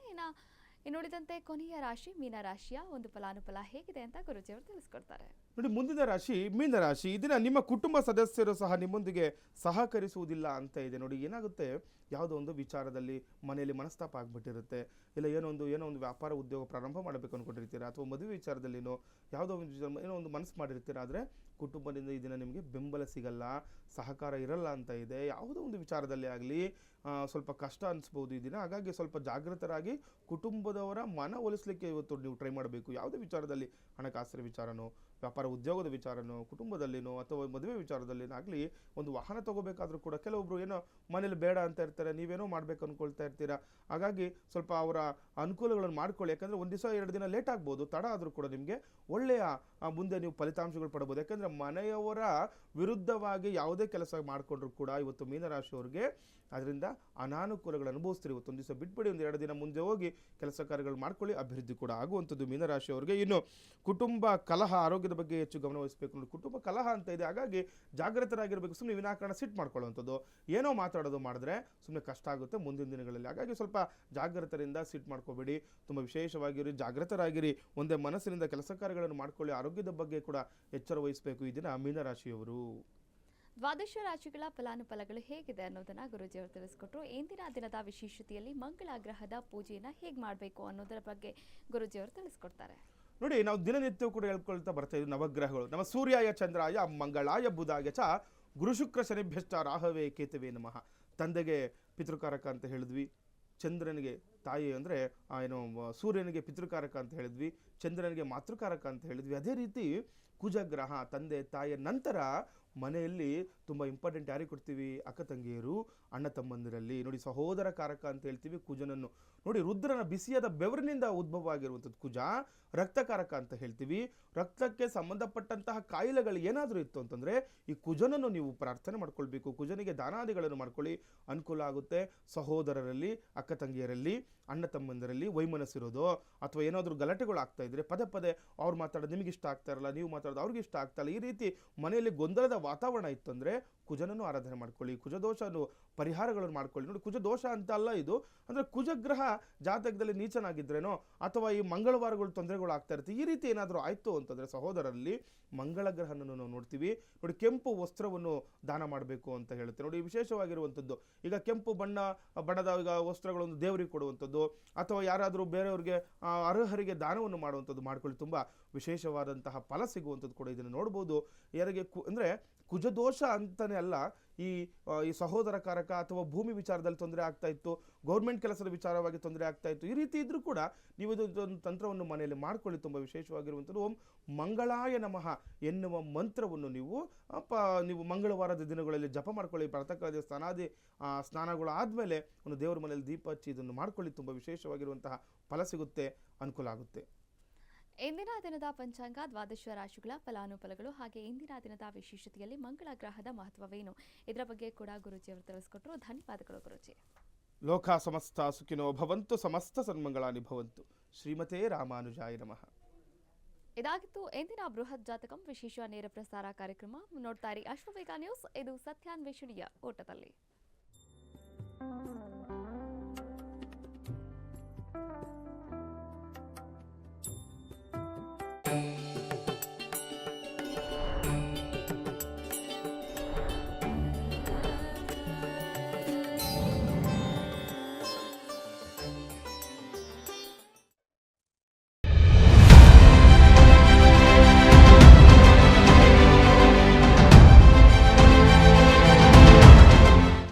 ಇನ್ನುಳಿದಂತೆ ಕೊನೆಯ ರಾಶಿ ಮೀನರಾಶಿಯ ಒಂದು ಫಲಾನುಫಲ ಹೇಗಿದೆ ಅಂತ ಗುರುಜಿಯವರು ತಿಳಿಸ್ಕೊಡ್ತಾರೆ. ನೋಡಿ, ಮುಂದಿನ ರಾಶಿ ಮೀನರಾಶಿ. ಇದನ್ನ ನಿಮ್ಮ ಕುಟುಂಬ ಸದಸ್ಯರು ಸಹ ನಿಮ್ಮೊಂದಿಗೆ ಸಹಕರಿಸುವುದಿಲ್ಲ ಅಂತ ಇದೆ. ನೋಡಿ, ಏನಾಗುತ್ತೆ, ಯಾವುದೋ ಒಂದು ವಿಚಾರದಲ್ಲಿ ಮನೆಯಲ್ಲಿ ಮನಸ್ತಾಪ ಆಗಿಬಿಟ್ಟಿರುತ್ತೆ, ಇಲ್ಲ ಏನೋ ಒಂದು ವ್ಯಾಪಾರ ಉದ್ಯೋಗ ಪ್ರಾರಂಭ ಮಾಡಬೇಕು ಅಂದ್ಕೊಂಡಿರ್ತೀರಾ, ಅಥವಾ ಮದುವೆ ವಿಚಾರದಲ್ಲಿನೋ ಯಾವುದೋ ಏನೋ ಒಂದು ಮನಸ್ಸು ಮಾಡಿರ್ತೀರಾ. ಆದರೆ ಕುಟುಂಬದಿಂದ ಈ ದಿನ ನಿಮಗೆ ಬೆಂಬಲ ಸಿಗಲ್ಲ, ಸಹಕಾರ ಇರಲ್ಲ ಅಂತ ಇದೆ. ಯಾವುದೋ ಒಂದು ವಿಚಾರದಲ್ಲಿ ಆಗಲಿ ಸ್ವಲ್ಪ ಕಷ್ಟ ಅನಿಸ್ಬೋದು ಈ ದಿನ. ಹಾಗಾಗಿ ಸ್ವಲ್ಪ ಜಾಗೃತರಾಗಿ ಕುಟುಂಬದವರ ಮನ ಒಲಿಸ್ಲಿಕ್ಕೆ ಇವತ್ತು ನೀವು ಟ್ರೈ ಮಾಡಬೇಕು. ಯಾವುದೇ ವಿಚಾರದಲ್ಲಿ, ಹಣಕಾಸಿನ ವಿಚಾರನೋ, ವ್ಯಾಪಾರ ಉದ್ಯೋಗದ ವಿಚಾರನೋ, ಕುಟುಂಬದಲ್ಲಿನೋ ಅಥವಾ ಮದುವೆ ವಿಚಾರದಲ್ಲಿನಾಗಲಿ, ಒಂದು ವಾಹನ ತಗೋಬೇಕಾದ್ರೂ ಕೂಡ ಕೆಲವೊಬ್ರು ಏನೋ ಮನೇಲಿ ಬೇಡ ಅಂತ ಇರ್ತಾರೆ, ನೀವೇನೋ ಮಾಡ್ಬೇಕು ಅಂದ್ಕೊಳ್ತಾ ಇರ್ತೀರಾ. ಹಾಗಾಗಿ ಸ್ವಲ್ಪ ಅವರ ಅನುಕೂಲಗಳನ್ನು ಮಾಡ್ಕೊಳ್ಳಿ. ಯಾಕಂದರೆ ಒಂದು ದಿವಸ 2 ದಿನ ಲೇಟ್ ಆಗ್ಬೋದು, ತಡ ಆದರೂ ಕೂಡ ನಿಮಗೆ ಒಳ್ಳೆಯ ಮುಂದೆ ನೀವು ಫಲಿತಾಂಶಗಳು ಪಡ್ಬೋದು. ಯಾಕಂದರೆ ಮನೆಯವರ ವಿರುದ್ಧವಾಗಿ ಯಾವುದೇ ಕೆಲಸ ಮಾಡಿಕೊಂಡ್ರು ಕೂಡ ಇವತ್ತು ಮೀನರಾಶಿಯವರಿಗೆ ಅದರಿಂದ ಅನಾನುಕೂಲಗಳು ಅನುಭವಿಸ್ತೀರಿ. ಇವತ್ತು ಒಂದು ದಿವಸ ಬಿಟ್ಬಿಡಿ, ಒಂದು 2 ದಿನ ಮುಂದೆ ಹೋಗಿ ಕೆಲಸ ಕಾರ್ಯಗಳು ಮಾಡ್ಕೊಳ್ಳಿ, ಅಭಿವೃದ್ಧಿ ಕೂಡ ಆಗುವಂಥದ್ದು ಮೀನರಾಶಿಯವರಿಗೆ. ಇನ್ನು ಕುಟುಂಬ ಕಲಹ, ಆರೋಗ್ಯದ ಬಗ್ಗೆ ಹೆಚ್ಚು ಗಮನ ವಹಿಸಬೇಕು. ನೋಡಿ, ಕುಟುಂಬ ಕಲಹ ಅಂತ ಇದೆ, ಹಾಗಾಗಿ ಜಾಗೃತರಾಗಿರಬೇಕು. ಸುಮ್ಮನೆ ವಿನಾಕಾರಣ ಸಿಟ್ಟು ಮಾಡ್ಕೊಳ್ಳುವಂಥದ್ದು, ಏನೋ ಮಾತಾಡೋದು ಮಾಡಿದ್ರೆ ಸುಮ್ಮನೆ ಕಷ್ಟ ಆಗುತ್ತೆ ಮುಂದಿನ ದಿನಗಳಲ್ಲಿ. ಹಾಗಾಗಿ ಸ್ವಲ್ಪ ಜಾಗೃತರಿಂದ ಸಿಟ್ಟು ಮಾಡ್ಕೋಬೇಡಿ, ತುಂಬ ವಿಶೇಷವಾಗಿರಿ, ಜಾಗೃತರಾಗಿರಿ, ಒಂದೇ ಮನಸ್ಸಿನಿಂದ ಕೆಲಸ ಕಾರ್ಯಗಳನ್ನು ಮಾಡ್ಕೊಳ್ಳಿ. ಆರೋಗ್ಯದ ಬಗ್ಗೆ ಕೂಡ ಎಚ್ಚರ ವಹಿಸಬೇಕು ಈ ದಿನ ಮೀನರಾಶಿಯವರು. ದ್ವಾದಶ ರಾಶಿಗಳ ಫಲಾನುಫಲಗಳು ಹೇಗಿದೆ ಅನ್ನೋದನ್ನ ಗುರೂಜಿಯವರು ತಿಳಿಸ್ಕೊಟ್ರು. ಇಂದಿನ ದಿನದ ವಿಶೇಷತೆಯಲ್ಲಿ ಮಂಗಳ ಗ್ರಹದ ಪೂಜೆಯನ್ನ ಹೇಗೆ ಮಾಡಬೇಕು ಅನ್ನೋದರ ಬಗ್ಗೆ ಗುರೂಜಿಯವರು ತಿಳಿಸ್ಕೊಡ್ತಾರೆ. ನೋಡಿ, ನಾವು ದಿನನಿತ್ಯವೂ ಕೂಡ ಹೇಳ್ಕೊಳ್ತಾ ಬರ್ತಾ ಇದ್ದೀವಿ ನವಗ್ರಹಗಳು. ನಮ್ಮ ಸೂರ್ಯಾಯ ಚಂದ್ರಾಯ ಮಂಗಳಾಯ ಬುಧಾಯ ಚ ಗುರು ಶುಕ್ರ ಶನಿಭ್ಯಶ್ಚ ರಾಹವೇ ಕೇತವೇ ನಮಃ. ತಂದೆಗೆ ಪಿತೃಕಾರಕ ಅಂತ ಹೇಳಿದ್ವಿ, ಚಂದ್ರನಿಗೆ ತಾಯಿ ಅಂದರೆ ಏನು ಸೂರ್ಯನಿಗೆ ಪಿತೃಕಾರಕ ಅಂತ ಹೇಳಿದ್ವಿ, ಚಂದ್ರನಿಗೆ ಮಾತೃಕಾರಕ ಅಂತ ಹೇಳಿದ್ವಿ. ಅದೇ ರೀತಿ ಕುಜಗ್ರಹ ತಂದೆ ತಾಯಿಯ ನಂತರ ಮನೆಯಲ್ಲಿ ತುಂಬ ಇಂಪಾರ್ಟೆಂಟ್ ಯಾರಿಗೆ ಕೊಡ್ತೀವಿ? ಅಕ್ಕ ತಂಗಿಯರು, ಅಣ್ಣ ತಮ್ಮಂದಿರಲ್ಲಿ. ನೋಡಿ, ಸಹೋದರ ಕಾರಕ ಅಂತ ಹೇಳ್ತೀವಿ ಕುಜನನ್ನು. ನೋಡಿ, ರುದ್ರನ ಬಿಸಿಯಾದ ಬೆವರಿನಿಂದ ಉದ್ಭವ ಆಗಿರುವಂಥದ್ದು ಕುಜ. ರಕ್ತಕಾರಕ ಅಂತ ಹೇಳ್ತೀವಿ. ರಕ್ತಕ್ಕೆ ಸಂಬಂಧಪಟ್ಟಂತಹ ಕಾಯಿಲೆಗಳು ಏನಾದರೂ ಇತ್ತು ಅಂತಂದರೆ ಈ ಕುಜನನ್ನು ನೀವು ಪ್ರಾರ್ಥನೆ ಮಾಡ್ಕೊಳ್ಬೇಕು. ಕುಜನಿಗೆ ದಾನಾದಿಗಳನ್ನು ಮಾಡ್ಕೊಳ್ಳಿ, ಅನುಕೂಲ ಆಗುತ್ತೆ. ಸಹೋದರರಲ್ಲಿ, ಅಕ್ಕ ತಂಗಿಯರಲ್ಲಿ, ಅಣ್ಣ ತಮ್ಮಂದಿರಲ್ಲಿ ವೈಮನಸ್ಸಿರೋದು ಅಥವಾ ಏನಾದರೂ ಗಲಾಟೆಗಳು ಆಗ್ತಾ ಇದ್ರೆ ಪದೇ ಪದೇ ಅವ್ರು ಮಾತಾಡೋದು ನಿಮಗೆ ಇಷ್ಟ ಆಗ್ತಾ ಇರಲ್ಲ, ನೀವು ಮಾತಾಡೋದು ಅವ್ರಿಗೆ ಇಷ್ಟ ಆಗ್ತಾ ಇಲ್ಲ, ಈ ರೀತಿ ಮನೆಯಲ್ಲಿ ಗೊಂದಲದ ವಾತಾವರಣ ಇತ್ತು ಅಂದರೆ ಕುಜನನ್ನು ಆರಾಧನೆ ಮಾಡ್ಕೊಳ್ಳಿ, ಕುಜದೋಷವನ್ನು ಪರಿಹಾರಗಳನ್ನು ಮಾಡ್ಕೊಳ್ಳಿ. ನೋಡಿ, ಕುಜದೋಷ ಅಂತ ಅಲ್ಲ ಇದು, ಅಂದರೆ ಕುಜಗ್ರಹ ಜಾತಕದಲ್ಲಿ ನೀಚನಾಗಿದ್ರೇನೋ ಅಥವಾ ಈ ಮಂಗಳವಾರಗಳು ತೊಂದರೆಗಳು ಆಗ್ತಾ ಇರುತ್ತೆ, ಈ ರೀತಿ ಏನಾದರೂ ಆಯಿತು ಅಂತಂದರೆ ಸಹೋದರರಲ್ಲಿ ಮಂಗಳ ಗ್ರಹನನ್ನು ನಾವು ನೋಡ್ತೀವಿ. ನೋಡಿ, ಕೆಂಪು ವಸ್ತ್ರವನ್ನು ದಾನ ಮಾಡಬೇಕು ಅಂತ ಹೇಳುತ್ತೆ. ನೋಡಿ, ವಿಶೇಷವಾಗಿರುವಂಥದ್ದು ಈಗ ಕೆಂಪು ಬಣ್ಣದ ಈಗ ವಸ್ತ್ರಗಳನ್ನು ದೇವರಿಗೆ ಕೊಡುವಂಥದ್ದು ಅಥವಾ ಯಾರಾದರೂ ಬೇರೆಯವ್ರಿಗೆ ಅರ್ಹರಿಗೆ ದಾನವನ್ನು ಮಾಡುವಂಥದ್ದು ಮಾಡ್ಕೊಳ್ಳಿ. ತುಂಬ ವಿಶೇಷವಾದಂತಹ ಫಲ ಸಿಗುವಂಥದ್ದು ಕೂಡ ಇದನ್ನು ನೋಡ್ಬೋದು. ಯಾರಿಗೆ ಅಂದರೆ ಕುಜದೋಷ ಅಂತಲೇ ಅಲ್ಲ, ಈ ಸಹೋದರ ಕಾರಕ ಅಥವಾ ಭೂಮಿ ವಿಚಾರದಲ್ಲಿ ತೊಂದರೆ ಆಗ್ತಾ ಇತ್ತು, ಗೌರ್ಮೆಂಟ್ ಕೆಲಸದ ವಿಚಾರವಾಗಿ ತೊಂದರೆ ಆಗ್ತಾ ಇತ್ತು, ಈ ರೀತಿ ಇದ್ರೂ ಕೂಡ ನೀವು ಇದೊಂದು ತಂತ್ರವನ್ನು ಮನೆಯಲ್ಲಿ ಮಾಡ್ಕೊಳ್ಳಿ. ತುಂಬ ವಿಶೇಷವಾಗಿರುವಂಥದ್ದು ಓಂ ಮಂಗಳಾಯ ನಮಃ ಎನ್ನುವ ಮಂತ್ರವನ್ನು ನೀವು ಮಂಗಳವಾರದ ದಿನಗಳಲ್ಲಿ ಜಪ ಮಾಡ್ಕೊಳ್ಳಿ. ಪ್ರಾತಃಕಾಲ ಸ್ನಾನಗಳು ಆದಮೇಲೆ ಒಂದು ದೇವರ ಮನೆಯಲ್ಲಿ ದೀಪ ಹಚ್ಚಿ ಇದನ್ನು ಮಾಡ್ಕೊಳ್ಳಿ. ತುಂಬ ವಿಶೇಷವಾಗಿರುವಂತಹ ಫಲ ಸಿಗುತ್ತೆ, ಅನುಕೂಲ ಆಗುತ್ತೆ. ಇಂದಿನ ದಿನದ ಪಂಚಾಂಗ, ದ್ವಾದಶ ರಾಶಿಗಳ ಫಲಾನುಫಲಗಳು ಹಾಗೆ ಇಂದಿನ ದಿನದ ವಿಶೇಷತೆಯಲ್ಲಿ ಮಂಗಳ ಗ್ರಹದ ಮಹತ್ವವೇನು, ಇದರ ಬಗ್ಗೆ ಕೂಡ ಗುರೂಜಿಯವರು ತಿಳಿಸ್ಕೊಟ್ರು. ಧನ್ಯವಾದಗಳು ಗುರೂಜಿ. ಲೋಕ ಸಮಸ್ತ ಸುಖಿನೋ ಭವಂತು, ಸಮಸ್ತ ಸನ್ಮಂಗಳಾನಿ ಭವಂತು. ಶ್ರೀಮತೇ ರಾಮಾನುಜಾಯ ನಮಃ. ಇದಾಗಿತ್ತು ಇಂದಿನ ಬೃಹತ್ ಜಾತಕಂ ವಿಶೇಷ ನೇರ ಪ್ರಸಾರ ಕಾರ್ಯಕ್ರಮ. ನೋಡ್ತಾ ಇರಿ ಅಶ್ವವೇಗ ನ್ಯೂಸ್, ಇದು ಸತ್ಯಾನ್ವೇಷಣೆಯ ಓಟದಲ್ಲಿ.